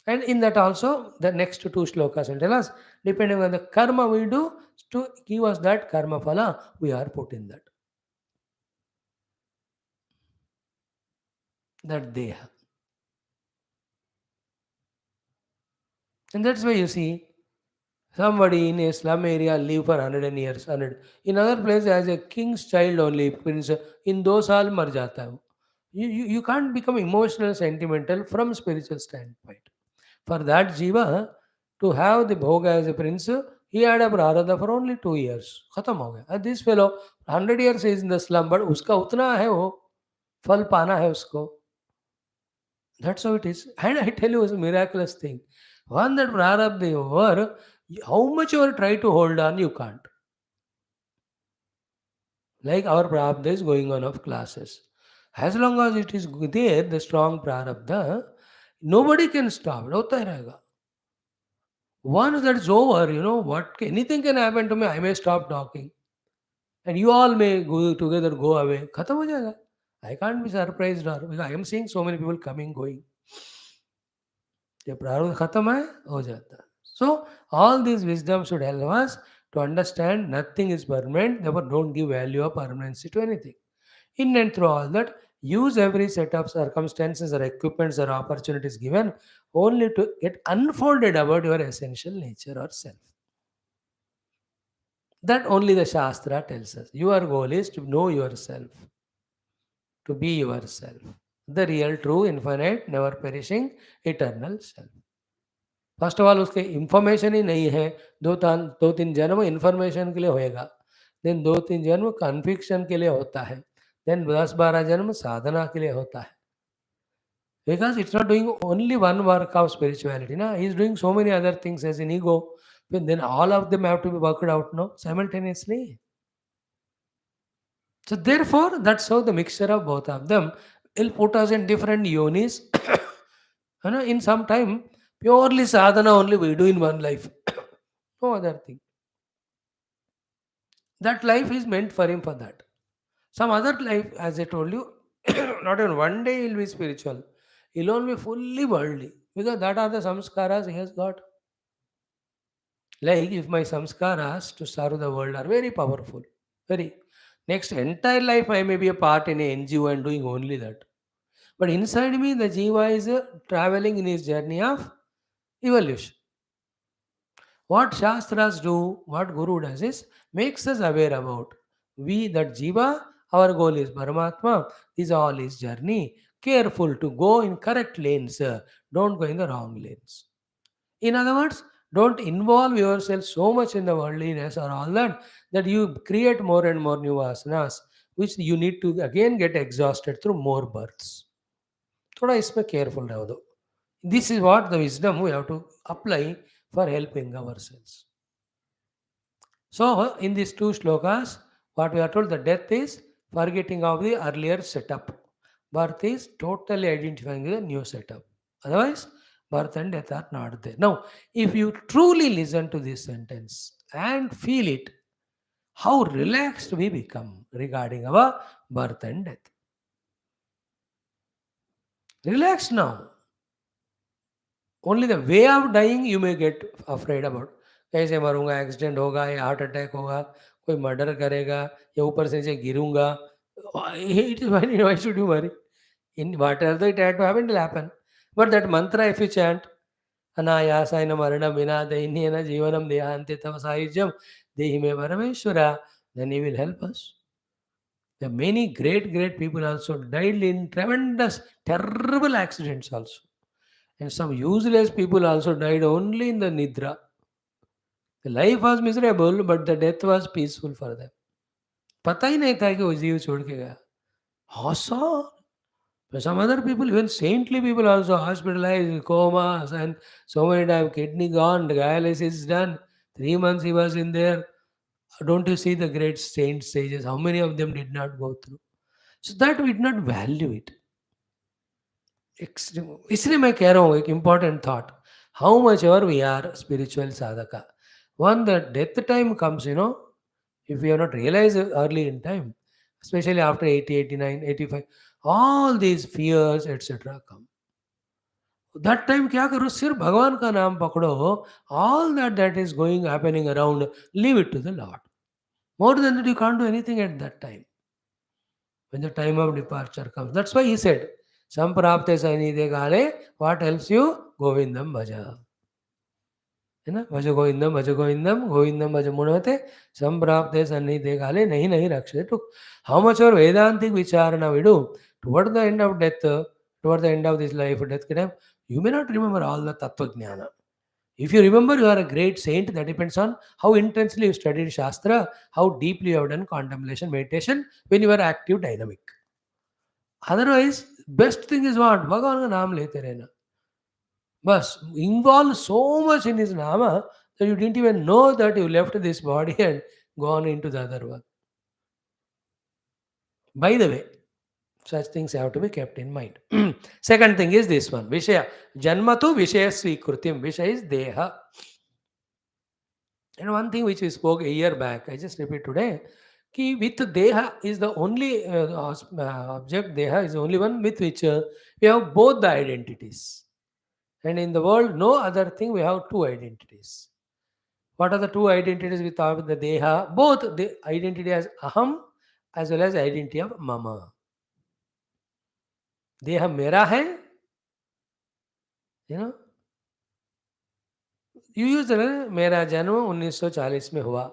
And in that also, the next two shlokas will tell us, depending on the karma we do, to give us that karma phala, we are put in that. That deha. And that's why you see, somebody in a slum area live for 100 years, 100. In other place, as a king's child only, prince, in those साल मर जाता है वो. You can't become emotional, sentimental from spiritual standpoint. For that jiva, to have the bhoga as a prince, he had a prarabdha for only 2 years. खत्म हो गया. And this fellow, 100 years is in the slum, but उसका उतना है वो, फल पाना है उसको. That's how it is. And I tell you, it's a miraculous thing. One that prarabdha over, how much you try to hold on, you can't. Like our prarabdha is going on of classes. As long as it is there, the strong prarabdha, nobody can stop it. होता ही रहेगा. Once that's over, what anything can happen to me. I may stop talking, and you all may go together, go away. Khatam ho jayega. I can't be surprised or because I am seeing so many people coming, going. जब प्रारब्ध खत्म है हो जाता है. So all these wisdom should help us to understand nothing is permanent. Therefore, don't give value or permanency to anything. In and through all that, use every set of circumstances or equipments or opportunities given only to get unfolded about your essential nature or self. That only the Shastra tells us. Your goal is to know yourself, to be yourself. The real, true, infinite, never perishing, eternal self. First of all उसके information ही नहीं है. दो तीन जन्म information के लिए होएगा, then दो तीन जन्म कन्फिक्शन के लिए होता है, देन 10-12 जन्म साधना के लिए होता है. Because it's not doing only one work of spirituality ना, he is doing so many other things as in ego. Then all of them have to be worked out no simultaneously. So therefore, that's how the mixture of both of them will put us in different yonis. In some time, purely sadhana only we do in one life. No other thing. That life is meant for him for that. Some other life, as I told you, not even one day he'll be spiritual. He'll only be fully worldly. Because that are the samskaras he has got. Like if my samskaras to serve the world are very powerful. Very. Next entire life I may be a part in a NGO and doing only that. But inside me, the Jiva is traveling in his journey of evolution. What Shastras do, what Guru does is makes us aware about. We, that Jiva, our goal is Paramatma, is all his journey. Careful to go in correct lanes, don't go in the wrong lanes. In other words, don't involve yourself so much in the worldliness or all that you create more and more new vasanas, which you need to again get exhausted through more births. थोड़ा इसमें careful रहो दो. This is what the wisdom we have to apply for helping ourselves. So, in these two shlokas, what we are told, the death is forgetting of the earlier setup. Birth is totally identifying the new setup. Otherwise, birth and death are not there. Now, if you truly listen to this sentence and feel it, how relaxed we become regarding our birth and death. Relax now. Only the way of dying you may get afraid about. कैसे मरूंगा, accident होगा या heart attack होगा, कोई murder करेगा या ऊपर से नीचे गिरूंगा. It is why should you worry? In whatever it had to happen it will happen. But that mantra if you chant अनायासेन मरणं विना दैन्येन जीवनं देहान्ते तव सायुज्यं देहि मे परमेश्वरा, then he will help us. There are many great people also died in tremendous terrible accidents also. And some useless people also died only in the Nidra. The life was miserable, but the death was peaceful for them. पता ही नहीं था कि वो जीव छोड़ के गया. Awesome. But some other people, even saintly people also hospitalized, comas, and so many times kidney gone, dialysis done. 3 months he was in there. Don't you see the great saints, sages? How many of them did not go through? So that we did not value it. इसलिए मैं कह रहा हूँ एक important thought. How much ever we are spiritual sadhaka, when the death time comes, if we have not realized it early in time, especially after 80, 89, 85, all these fears, etc. come. That time क्या करो, सिर्फ भगवान का नाम पकड़ो. All that is going happening around, leave it to the Lord. More than that, you can't do anything at that time. When the time of departure comes. That's why he said, Samprapte sanide kale, what helps you? Govindam bhaja. है ना, भज गोविंदम भज गोविंदम गोविंदम भज मुणवते संप्राप्ते सन्निधे काले नहीं नहीं रक्षते. To how much our Vedantic vicharana we do toward the end of death, toward the end of this life, death time, you may not remember all the tattva jnana. If you remember, you are a great saint. That depends on how intensely you studied Shastra, how deeply you have done contemplation, meditation, when you are active, dynamic. Otherwise, best thing is what? Bhagavan ka naam lete rehna. Bas, involved so much in his nama that you didn't even know that you left this body and gone into the other one. By the way, such things have to be kept in mind. Second thing is this one. Vishaya. Janmatu Vishaya Svikrutim. Vishaya is Deha. And one thing which we spoke a year back, I just repeat today, ki with Deha is the only object, Deha is the only one with which we have both the identities. And in the world, no other thing, we have two identities. What are the two identities without the Deha? Both the identity as Aham as well as identity of Mama. Deha mera hai, you know. You use the मेरा जन्म 1940 में हुआ.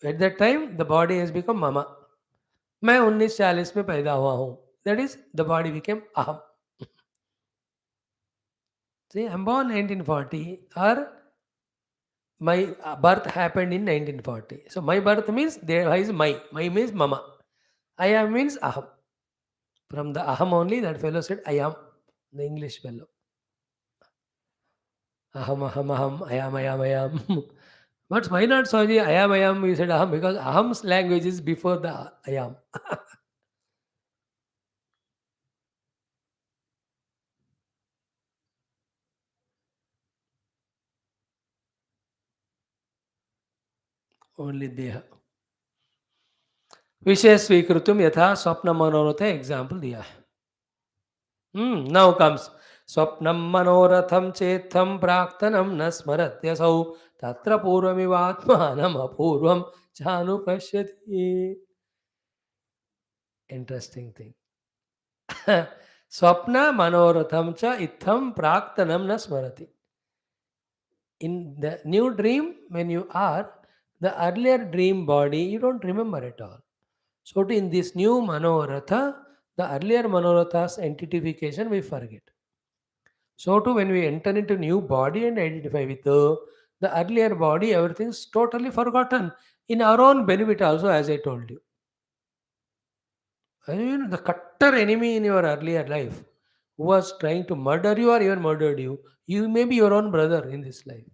At that time, the body has become Mama. मैं 1940 में पैदा हुआ हूँ. That is, the body became Aham. See, I'm born 1940 or my birth happened in 1940. So my birth means there is my. My means Mama. I am means Aham. From the Aham only, that fellow said, I am. The English fellow. Aham, aham, aham, I am. But why not Swamiji? I am, you said Aham, because Aham's language is before the I am. Only Deha. विषय स्वीकृतुम यथा स्वप्न मनोरथ example दिया है. Now comes स्वप्नम मनोरथम चेत्थम प्राक्तनम न स्मरत्यसौ तत्र पूर्वमिवात्मानम अपूर्वम चानुपश्यति. Interesting thing. स्वप्न मनोरथम च इत्थम प्राक्तनम न स्मरति. In the new dream, when you are the earlier dream body, you don't remember at all. So in this new manoratha, the earlier manoratha's entitification we forget. So too when we enter into new body and identify with the earlier body, everything's totally forgotten. In our own benefit also, as I told you. I mean, the cutter enemy in your earlier life who was trying to murder you or even murdered you, you may be your own brother in this life.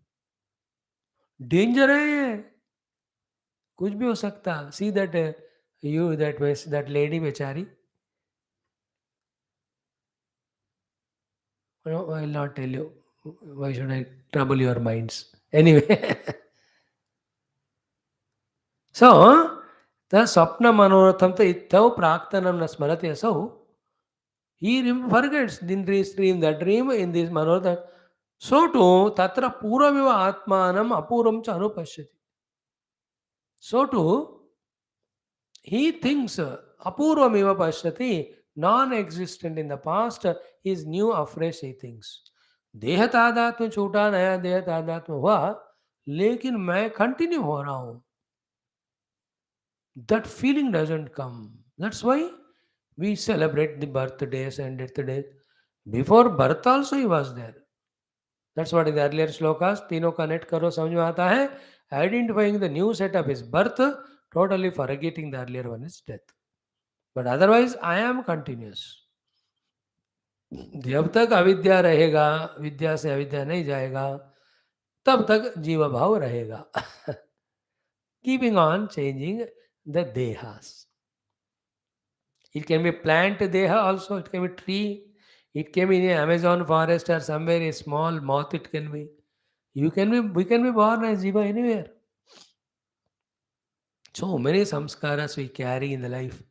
Danger है ये. कुछ भी हो सकता. See that you that lady बेचारी. No, I will not tell you. Why should I trouble your minds? Anyway, so the Swapna Manoratham to Ittau Praktanam Nasmarati Asau. He forgets in this dream, the dream in this Manoratha. So too, Tatra Puramiva Atmanam Apuram Chanupashyati. So too, he thinks Apurvamiva Pashyati, non existent in the past, is new afresh, he thinks. देह तादात्म्य छूटा, नया देह तादात्म्य हुआ, लेकिन मैं continue हो रहा हूं. That feeling doesn't come. That's why we celebrate the birthdays and deathdays. Before birth also he was there. That's what in the earlier slokas, तीनों connect करो समझ में आता है. Identifying the new set of his birth, totally forgetting the earlier one is death. But otherwise, I am continuous. जब तक अविद्या रहेगा, विद्या से अविद्या नहीं जाएगा, तब तक जीव भाव रहेगा. Keeping on changing the dehas. It can be plant deha also, it can be tree, it can be in an Amazon forest or somewhere a small moth it can be. We can be born as jiva anywhere. So many samskaras we carry in the life.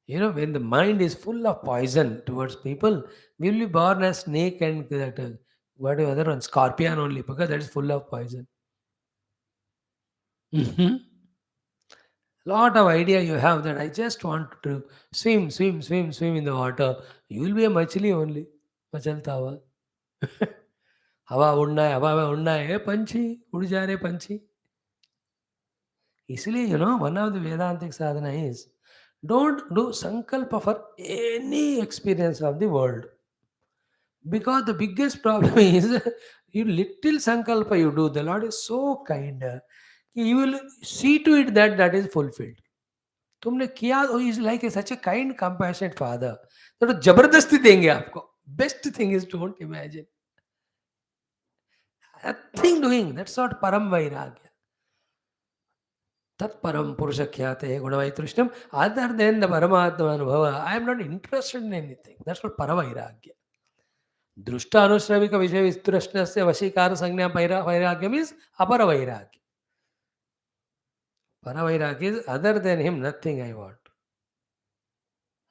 You know, when the mind is full of poison towards people, we will be born as snake and that, what other one, scorpion only, because that is full of poison. Lot of idea you have that I just want to swim in the water. You will be a machli only. मचलता हुआ. हवा उड़ना है, हवा में उड़ना है, पंछी उड़ जा रहे पंछी. इसलिए one of the Vedantic sadhana is don't do sankalpa for any experience of the world, because the biggest problem is you little sankalpa you do, the Lord is so kind, he will see to it that that is fulfilled. तुमने किया, is like a such a kind compassionate father. तो जबरदस्ती देंगे आपको. Best thing is don't imagine nothing doing. That's not परम वैराग्य. तत्परम पुरुष ख्याते गुणवैतृष्ण्यम. अदर देन द परमात्मा अनुभव, I am not interested in anything. That's not परवैराग्य. दृष्टानुश्रविक विषय विस्तृष्ण से वशीकार संज्ञा वैराग्य मीन्स अपर वैराग्य. Paravairag is other than him, nothing I want.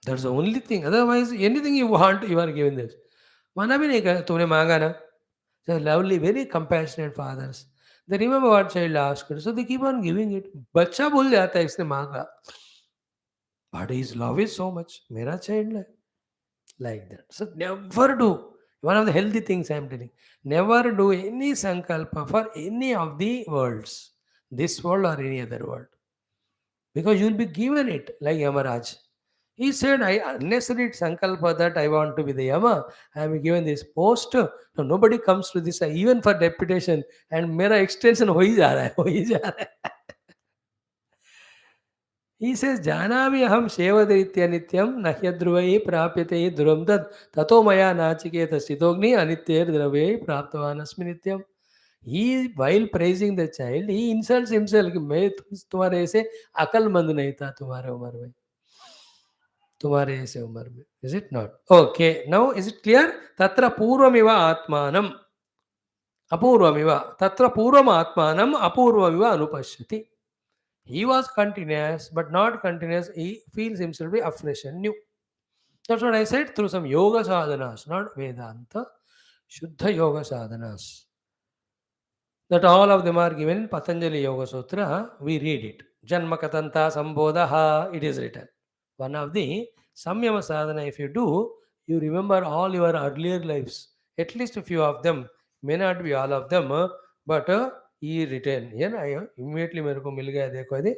That's the only thing. Otherwise, anything you want, you are given this. Mana bhi nahi kar, tumne manga na. So lovely, very compassionate fathers. They remember what child asked, so they keep on giving it. बच्चा भूल जाता है इसने मांगा. But his love is so much. मेरा child है. Like that. So never do. One of the healthy things I am telling. Never do any sankalpa for any of the worlds. This world or any other world. Because you will be given it like Yamaraj. He said, I unnecessary sankalpa that I want to be the Yama. I am given this post. No, nobody comes to this even for deputation. And मेरा extension हो ही जा रहा है, हो ही जा रहा है. He says, Janami aham shevadritya nityam nahyadhruvai prapyate dhruvam tad tato maya nachiketa sthitogni anityer dravai praptavan asmi nityam. He, while praising the child, he insults himself कि मैं तुम्हारे ऐसे अकलमंद नहीं था तुम्हारे उम्र में, तुम्हारे ऐसे उम्र में. Is it not? Okay. Now is it clear? तत्र पूर्वमिव आत्मानम अपूर्वमिव तत्र पूर्वम आत्मानम अपूर्वमिव अनुपश्यति. He was continuous, but not continuous. He feels himself to be afresh and new. That's what I said through some yoga sadhanas, not Vedanta, Shuddha yoga sadhanas. That all of them are given in Patanjali Yoga Sutra. We read it. Janmakatanta Sambodha, it is written. One of the Samyama sadhana, if you do, you remember all your earlier lives. At least a few of them. May not be all of them, but he written. Yeah, I immediately मेरे को मिल गया देखो यदि.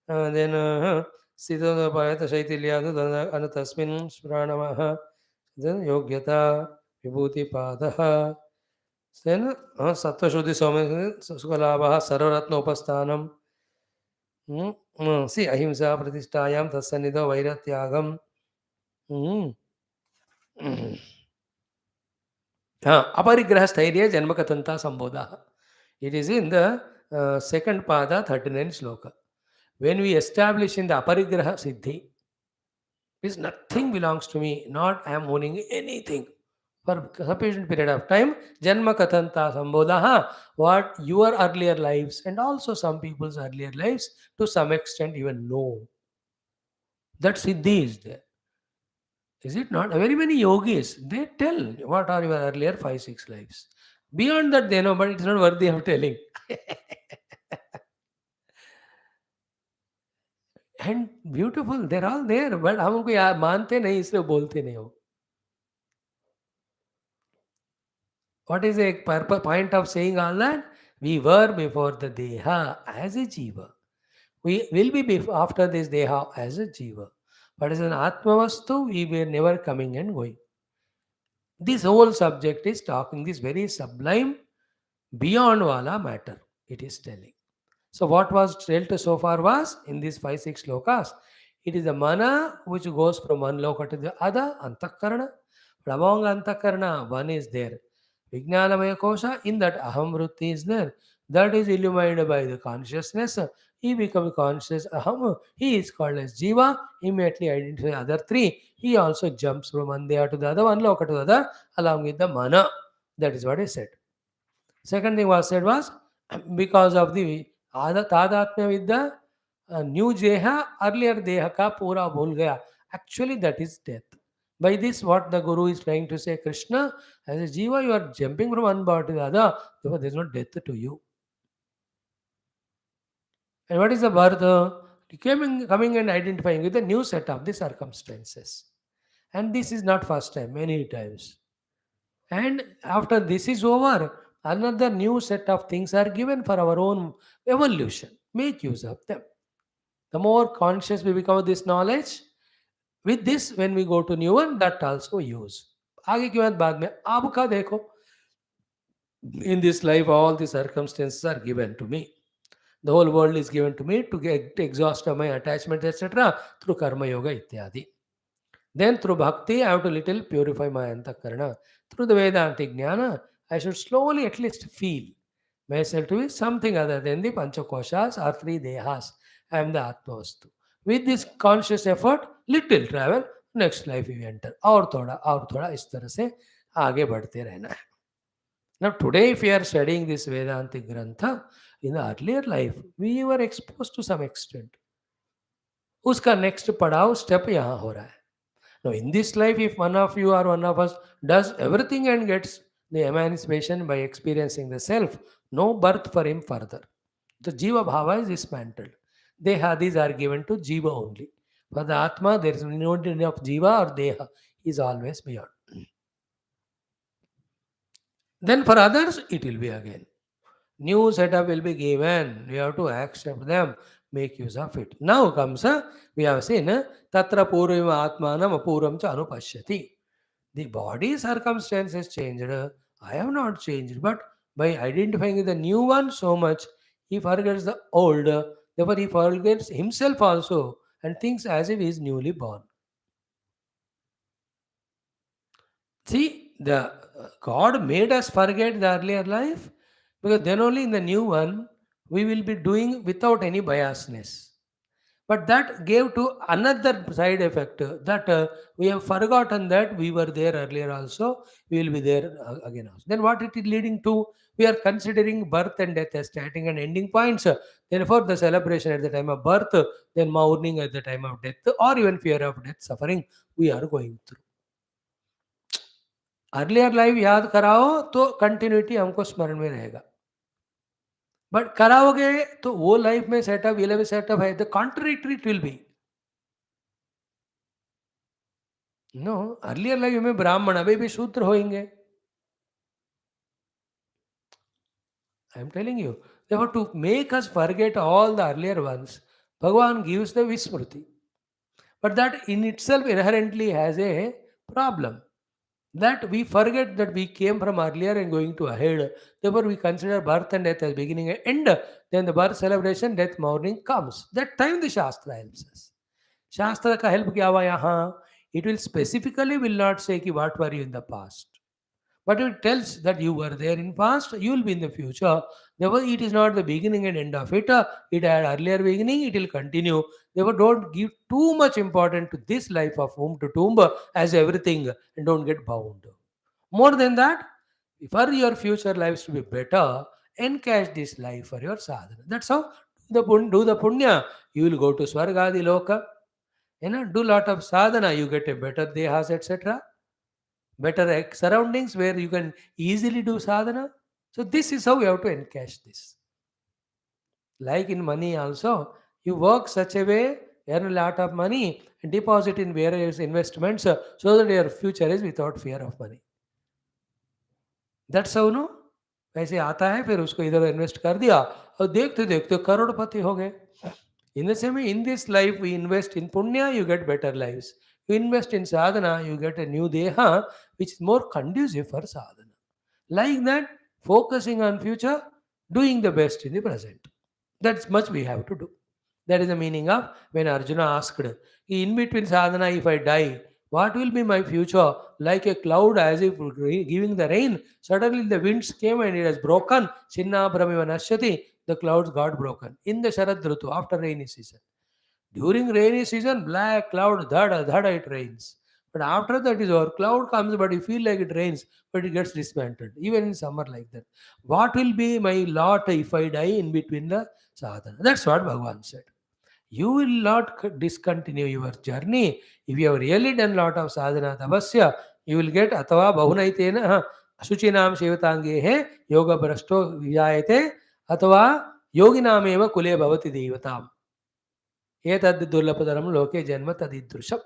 Then स्थितो पायत शैथिल्यादु अनतस्मिन् स्मरणमः then योग्यता विभूतिपादः. Then सत्त्वशुद्धि Saumya सुखलाभः सर्वरत्नोपस्थानम्. See, ahimsa pratishtayam tassanido vairatyagam. Aparigraha stairya janmakatanta sambodha. It is in the second pada, 39 sloka. When we establish in the aparigraha siddhi, is nothing belongs to me, not I am owning anything. For sufficient period of time, Janma Katanta Sambodha, what your earlier lives and also some people's earlier lives to some extent even know. That Siddhi is there. Is it not? Very many yogis, they tell what are your earlier 5-6 lives. Beyond that, they know, but it's not worthy of telling. And beautiful, they're all there, but हम उनको यार मानते नहीं इसलिए बोलते नहीं हो. What is the purpose, point of saying all that? We were before the Deha as a Jiva. We will be after this Deha as a Jiva. But as an Atma Vastu, we were never coming and going. This whole subject is talking this very sublime, beyond wala matter. It is telling. So what was told so far was in these 5-6 slokas. It is the mana which goes from one loka to the other, antakarana. But among antakarana, one is there. Vijnanamaya kosha, in that aham vritti is there. That is illuminated by the consciousness. He becomes conscious aham. He is called as jiva. Immediately identify other three. He also jumps from one deha to the other, one loka to the other, along with the mana. That is what I said. Second thing was said was because of the तादात्म्य with the new deha, earlier deha ka pura bhul gaya. Actually, that is death. By this, what the Guru is trying to say, Krishna, as a jiva, you are jumping from one body to the other, therefore there is no death to you. And what is the birth? Coming and identifying with a new set of the circumstances. And this is not first time, many times. And after this is over, another new set of things are given for our own evolution. Make use of them. The more conscious we become of this knowledge, with this, when we go to new one, that also use. आगे की बात बाद में आपका देखो. In this life, all the circumstances are given to me. The whole world is given to me to get exhaust of my attachment, etc. through karma yoga ityadi. Then through bhakti, I have to little purify my antakarana. Through the Vedantic jnana, I should slowly at least feel myself to be something other than the panchakoshas or three dehas. I am the Atmavastu. With this conscious effort, little travel, next life we enter. और थोड़ा इस तरह से आगे बढ़ते रहना है. Now, today, if we are studying this Vedantic Grantha, in the earlier life, we were exposed to some extent. उसका next पड़ाव step यहाँ हो रहा है. Now, in this life, if one of you or one of us does everything and gets the emancipation by experiencing the self, no birth for him further. The Jiva Bhava is dismantled. Dehadis are given to Jiva only. For the Atma, there is no need of Jiva or Deha. He is always beyond. Then for others, it will be again. New setup will be given. You have to accept them, make use of it. Now comes, we have seen, Tatra Purvima Atmanam Apuram Cha Anupashyati. The body circumstances changed. I have not changed, but by identifying the new one so much, he forgets the old. Therefore, he forgets himself also and thinks as if he is newly born. See, the God made us forget the earlier life because then only in the new one we will be doing without any biasness. But that gave to another side effect that we have forgotten that we were there earlier also, we will be there again also. Then what it is leading to? We are considering birth and death as starting and ending points. Therefore, the celebration at the time of birth, then mourning at the time of death, or even fear of death, suffering, we are going through. Earlier life याद कराओ तो continuity हमको स्मरण में रहेगा, but कराओगे तो वो लाइफ में सेटअप 11 सेटअप है, the contradictory it will be. No, earlier life में ब्राह्मण अभी भी शूद्र होंगे. I am telling you, therefore to make us forget all the earlier ones, Bhagavan gives the Vismruti. But that in itself inherently has a problem. That we forget that we came from earlier and going to ahead. Therefore, we consider birth and death as beginning and end. Then the birth celebration, death mourning comes. That time the Shastra helps us. Shastra का help क्या हुआ यहाँ? It will specifically will not say कि what were you in the past. But it tells that you were there in past, you will be in the future. Therefore, it is not the beginning and end of it. It had earlier beginning, it will continue. Therefore, don't give too much importance to this life of womb to tomb as everything and don't get bound. More than that, for your future lives to be better, encash this life for your sadhana. That's how do the punya. You will go to Swargadi Loka. Do lot of sadhana, you get a better dehas, etc. Better surroundings where you can easily do sadhana. So this is how you have to encash this. Like in money also, you work such a way, earn a lot of money and deposit in various investments so that your future is without fear of money. That's how no पैसे आता है फिर उसको इधर invest कर दिया और देखते देखते करोड़पति हो गए. In the same way, in this life, we invest in punya, you get better lives. You invest in sadhana, you get a new deha, which is more conducive for sadhana. Like that, focusing on future, doing the best in the present. That's much we have to do. That is the meaning of when Arjuna asked, in between sadhana, if I die, what will be my future? Like a cloud as if giving the rain. Suddenly the winds came and it has broken. Chinna brahmiva nashyati. The clouds got broken. In the Sharad Rutu, after rainy season. During rainy season, black cloud, dhada, dhada, it rains. But after that is over, cloud comes, but you feel like it rains, but it gets dismantled. Even in summer like that. What will be my lot if I die in between the sadhana? That's what Bhagavan said. You will not discontinue your journey. If you have really done lot of sadhana tapasya, you will get atava bahunaitena शुचिनाम सेवतांगे है योग भ्रष्टो विजायते अथवा योगिनाम एव कुले भवति देवताम एतद् दुर्लभतरम लोके जन्म तदिदृशम.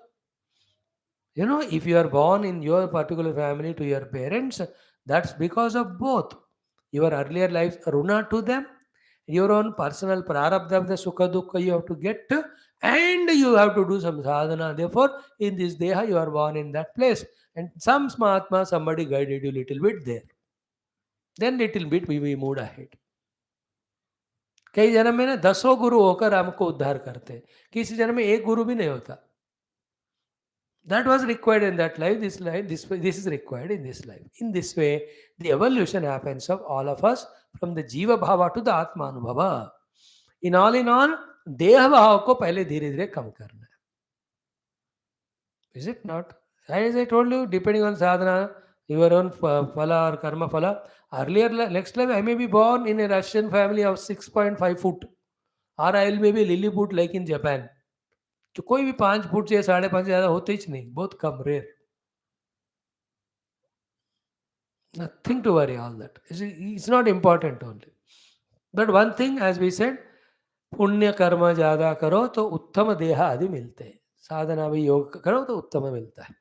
If you are born in your particular family to your parents, that's because of both your earlier lives runa to them, your own personal prarabdha, the sukha dukkha you have to get, and you have to do some sadhana. Therefore, in this deha, you are born in that place. And some smatma, somebody guided you little bit there. Then little bit we moved ahead. कई जन्म में ना 10 गुरु होकर हमको उद्धार करते हैं, किसी जन्म में एक गुरु भी नहीं होता. That was required in that life, this is required in this life. In this way, the evolution happens of all of us from the Jiva Bhava to the Atma Anubhava. In all, Deha Bhava ko pehle dhire dhire kam karna hai. Is it not? As I told you, depending on sadhana, your own phala or karma phala, Earlier, next life, I may be born in a Russian family of 6.5 foot, or I will maybe Lilliput like in Japan. तो कोई भी 5 foot या 5.5 से ज़्यादा होते ही नहीं, बहुत कम, rare. Nothing to worry all that. It's not important only. But one thing, as we said, पुण्य कर्म ज़्यादा करो तो उत्तम देह आदि मिलते हैं. साधना भी योग करो तो उत्तम मिलता है.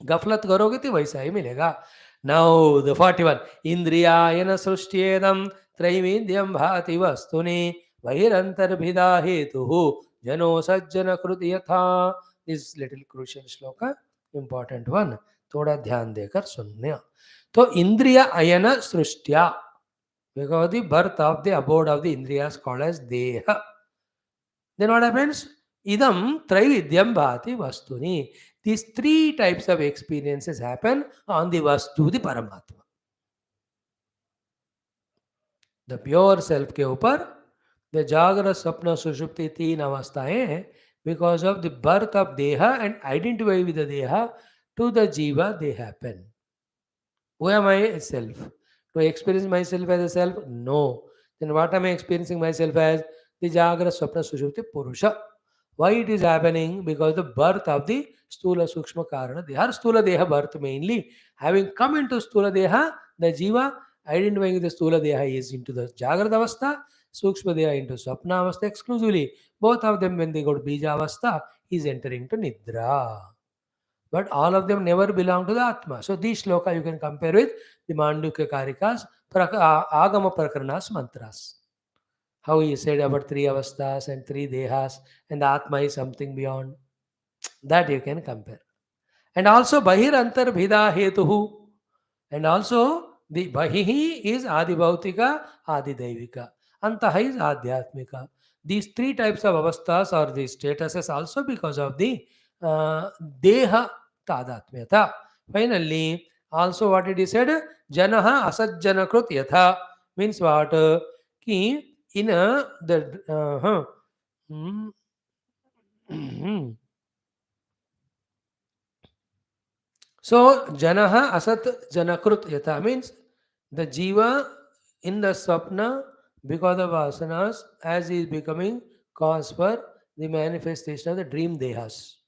गफलत करोगे तो वैसा ही मिलेगा. नाउ द 41 इंद्रियायन सृष्ट्येदम त्रैविध्यम भाति वस्तुनि बहिरंतर्भिदा हेतु जनो सज्जन कृत यथा. दिस लिटिल क्रूशियल श्लोक, इंपॉर्टेंट वन, थोड़ा ध्यान देकर सुनना. तो इंद्रिय अयन सृष्ट्या, because the birth of the abode of the indriyas called as deha. Then what happens? Idam traividyam bhati vastuni. These three types of experiences happen on the vastu, the Paramatma. The pure self के ऊपर the जागृत स्वप्न सुषुप्ति तीन अवस्थाएं हैं. Because of the birth of deha and identify with the deha to the jiva, they happen. Who am I? Self. Do I experience myself as a self? No. Then what am I experiencing myself as? The Jagra Swapna Sushupti Purusha. Why it is happening? Because the birth of the Stula Sukshma Karana. They are Stula Deha birth mainly. Having come into Stula Deha, the Jiva identifying the Stula Deha is into the Jagrata Avastha, Sukshma Deha into Swapna Avastha exclusively. Both of them, when they go to Bija Avastha, is entering to Nidra. But all of them never belong to the Atma. So these shloka you can compare with the Mandukya Karikas, Agama Prakarana's mantras. How he said about three avasthas and three dehas, and the Atma is something beyond. That you can compare. And also Bahir Antar Bhida Hetuhu. And also the Bahihi is Adi Bhautika, Adi Daivika. Antaha is Adhyatmika. These three types of avasthas or the statuses also because of the Deha Tadatmyata. Finally, also what it is said, Janaha Asajjanakrut Yatha means what? Ki in so Janaha Asat Janakrut Yatha means the Jiva in the Swapna because of asanas as he is becoming cause for the manifestation of the dream dehas.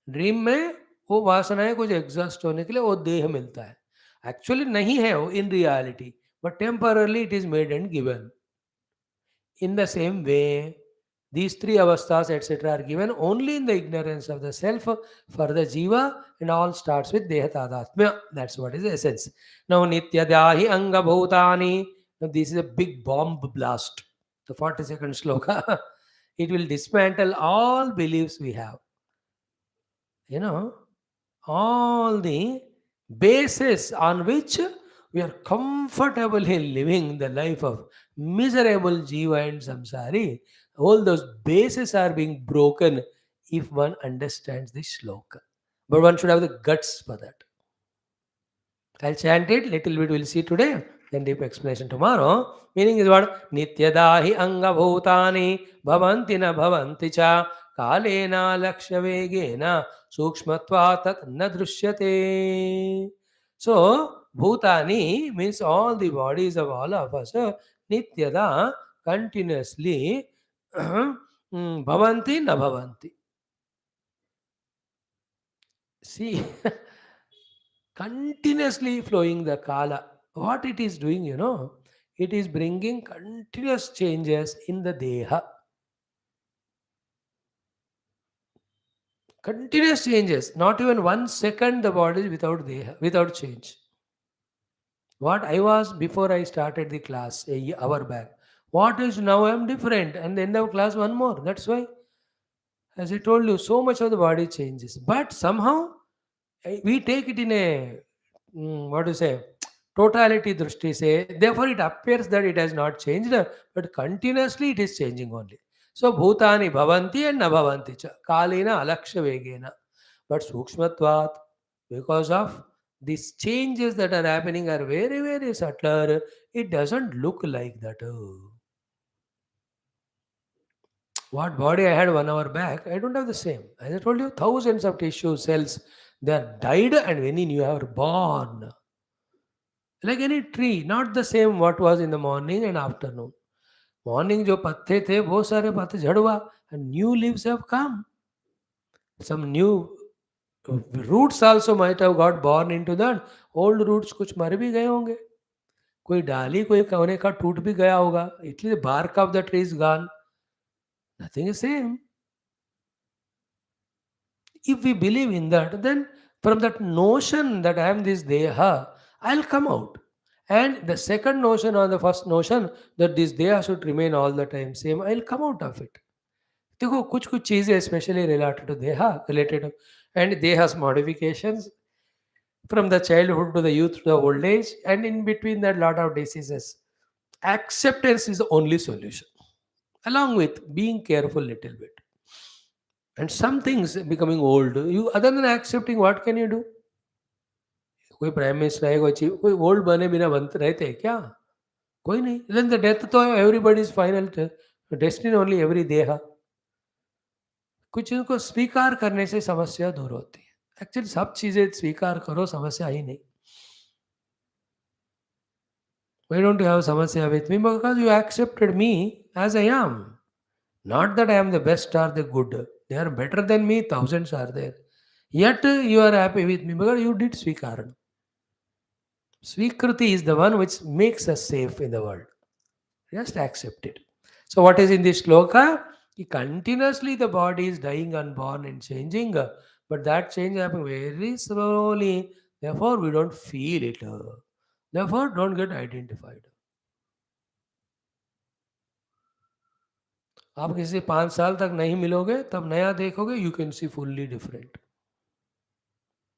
Dream में वो वासनाएं कुछ exhaust होने के लिए वो देह मिलता है. एक्चुअली नहीं है वो in reality, but temporarily it is made and given. In the same way these three avasthas etc are given only in the ignorance of the self for the jiva, and all starts with deha tadatmya. That's what is the essence. Now nityadahi anga bhutani. Now this is a big bomb blast, the 42nd shloka. It will dismantle all beliefs we have, you know, all the basis on which we are comfortably living the life of miserable jiva and samsari. All those bases are being broken if one understands this shloka. But one should have the guts for that. I'll chant it little bit, we'll see today, then deep explanation tomorrow. Meaning is what? Nityadahi anga bhutani bhavanti na bhavanti cha kalena lakshya vegena sukshmatva tat na drishyate. So, bhutani means all the bodies of all of us. Nityada, continuously, bhavanti na bhavanti. See, continuously flowing the kala. What it is doing, you know, it is bringing continuous changes in the deha. Continuous changes. Not even 1 second the body is without deha, without change. What I was before I started the class a hour back. What is now I am different. And the end of class one more. That's why, as I told you, so much of the body changes. But somehow we take it in a what do you say, totality drushti say, therefore it appears that it has not changed, but continuously it is changing only. So bhutani bhavanti and na bhavanti cha kalena alaksha vegena, but sukshmatvat, because of these changes that are happening are very very subtle, it doesn't look like that. What body I had 1 hour back, I don't have the same. As I told you, thousands of tissue cells, they are died, and when you are born, Like any tree, not the same what was in the morning and afternoon. Morning जो पत्ते थे वो सारे पत्ते झड़ हुआ, and new leaves have come. Some new roots also might have got born into that. Old roots कुछ मर भी गए होंगे, कोई डाली कोई कोने का टूट भी गया होगा, इसलिए bark of the tree is gone. Nothing is same. If we believe in that, then from that notion that I am this deha, I'll come out. And the second notion or the first notion that this deha should remain all the time same, I'll come out of it. देखो कुछ कुछ चीज़ें specially related to देहा related and देहा's modifications from the childhood to the youth to the old age, and in between that lot of diseases. Acceptance is the only solution, along with being careful little bit. And some things becoming old, you other than accepting, what can you do? कोई prime minister है, कोई chief, कोई old बने बिना बनते रहते हैं क्या? कोई नहीं. देन द डेथ तो everybody is final destiny only every देहा. कुछ चीज़ों को स्वीकार करने से समस्या दूर होती है. एक्चुअली सब चीज़ें स्वीकार करो, समस्या ही नहीं. Why don't you have samasya with me? Because you accepted me as I am. Not that I am the best or the good. They are better than me, thousands are there. Yet you are happy with me because you did Swikarana. Svikruti is the one which makes us safe in the world. Just accept it. So what is in this sloka? Continuously the body is dying and born and changing. But that change happens very slowly. Therefore we don't feel it. Therefore don't get identified. आप किसी से 5 साल तक नहीं मिलोगे, तब नया देखोगे, you can see fully different.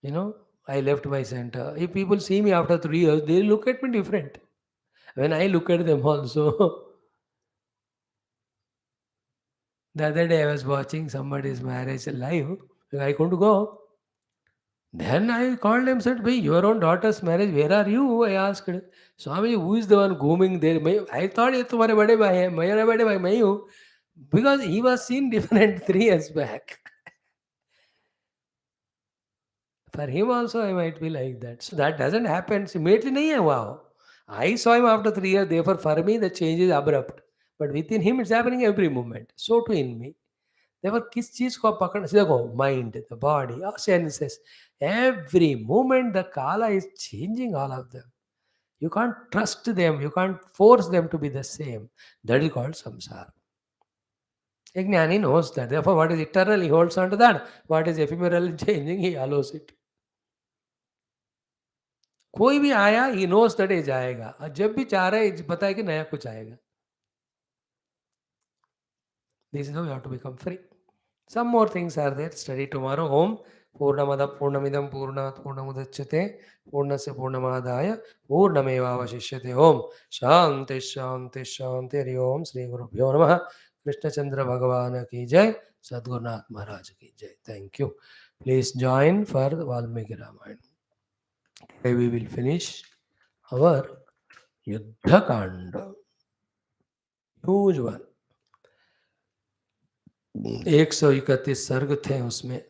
You know, I left my center. If people see me after 3 years, they look at me different. When I look at them also. The other day I was watching somebody's marriage live. I couldn't go. Then I called him, said, "Bhai, your own daughter's marriage, where are you?" I asked. Swami, who is the one grooming there? I thought ये तुम्हारे बड़े भाई है, मेरा बड़े भाई मैं ही हूँ. Because he was seen different 3 years back. For him also, I might be like that. So that doesn't happen. Immediately, nahi hai, wow. I saw him after 3 years. Therefore, for me, the change is abrupt. But within him, it's happening every moment. So too in me. Therefore, किस चीज को आप पकड़ देखो, mind, the body, our senses, every moment the kala is changing all of them. You can't trust them. You can't force them to be the same. That is called samsara. A jnani knows that. Therefore, what is eternal, he holds on to that. What is ephemeral and changing, he allows it. कोई भी आया, he knows that ये जाएगा, और जब भी चाह रहा है पता है कि नया कुछ आएगा. This is how you have to become free. Some more things are there. Study tomorrow. ओम पूर्णमद पूर्णमिदं पूर्णात् पूर्णमुदच्यते पूर्णस्य पूर्णमादाय पूर्णमेवावशिष्यते. ओम शांति शांति शांति. हरि ओम. श्री गुरुभ्यो नमः. कृष्णचंद्र भगवान की जय. सद्गुरुनाथ महाराज की जय. Thank you. Please join for Valmiki Ramayana. We will finish our युद्ध कांड. Huge one. 131 सर्ग थे उसमें.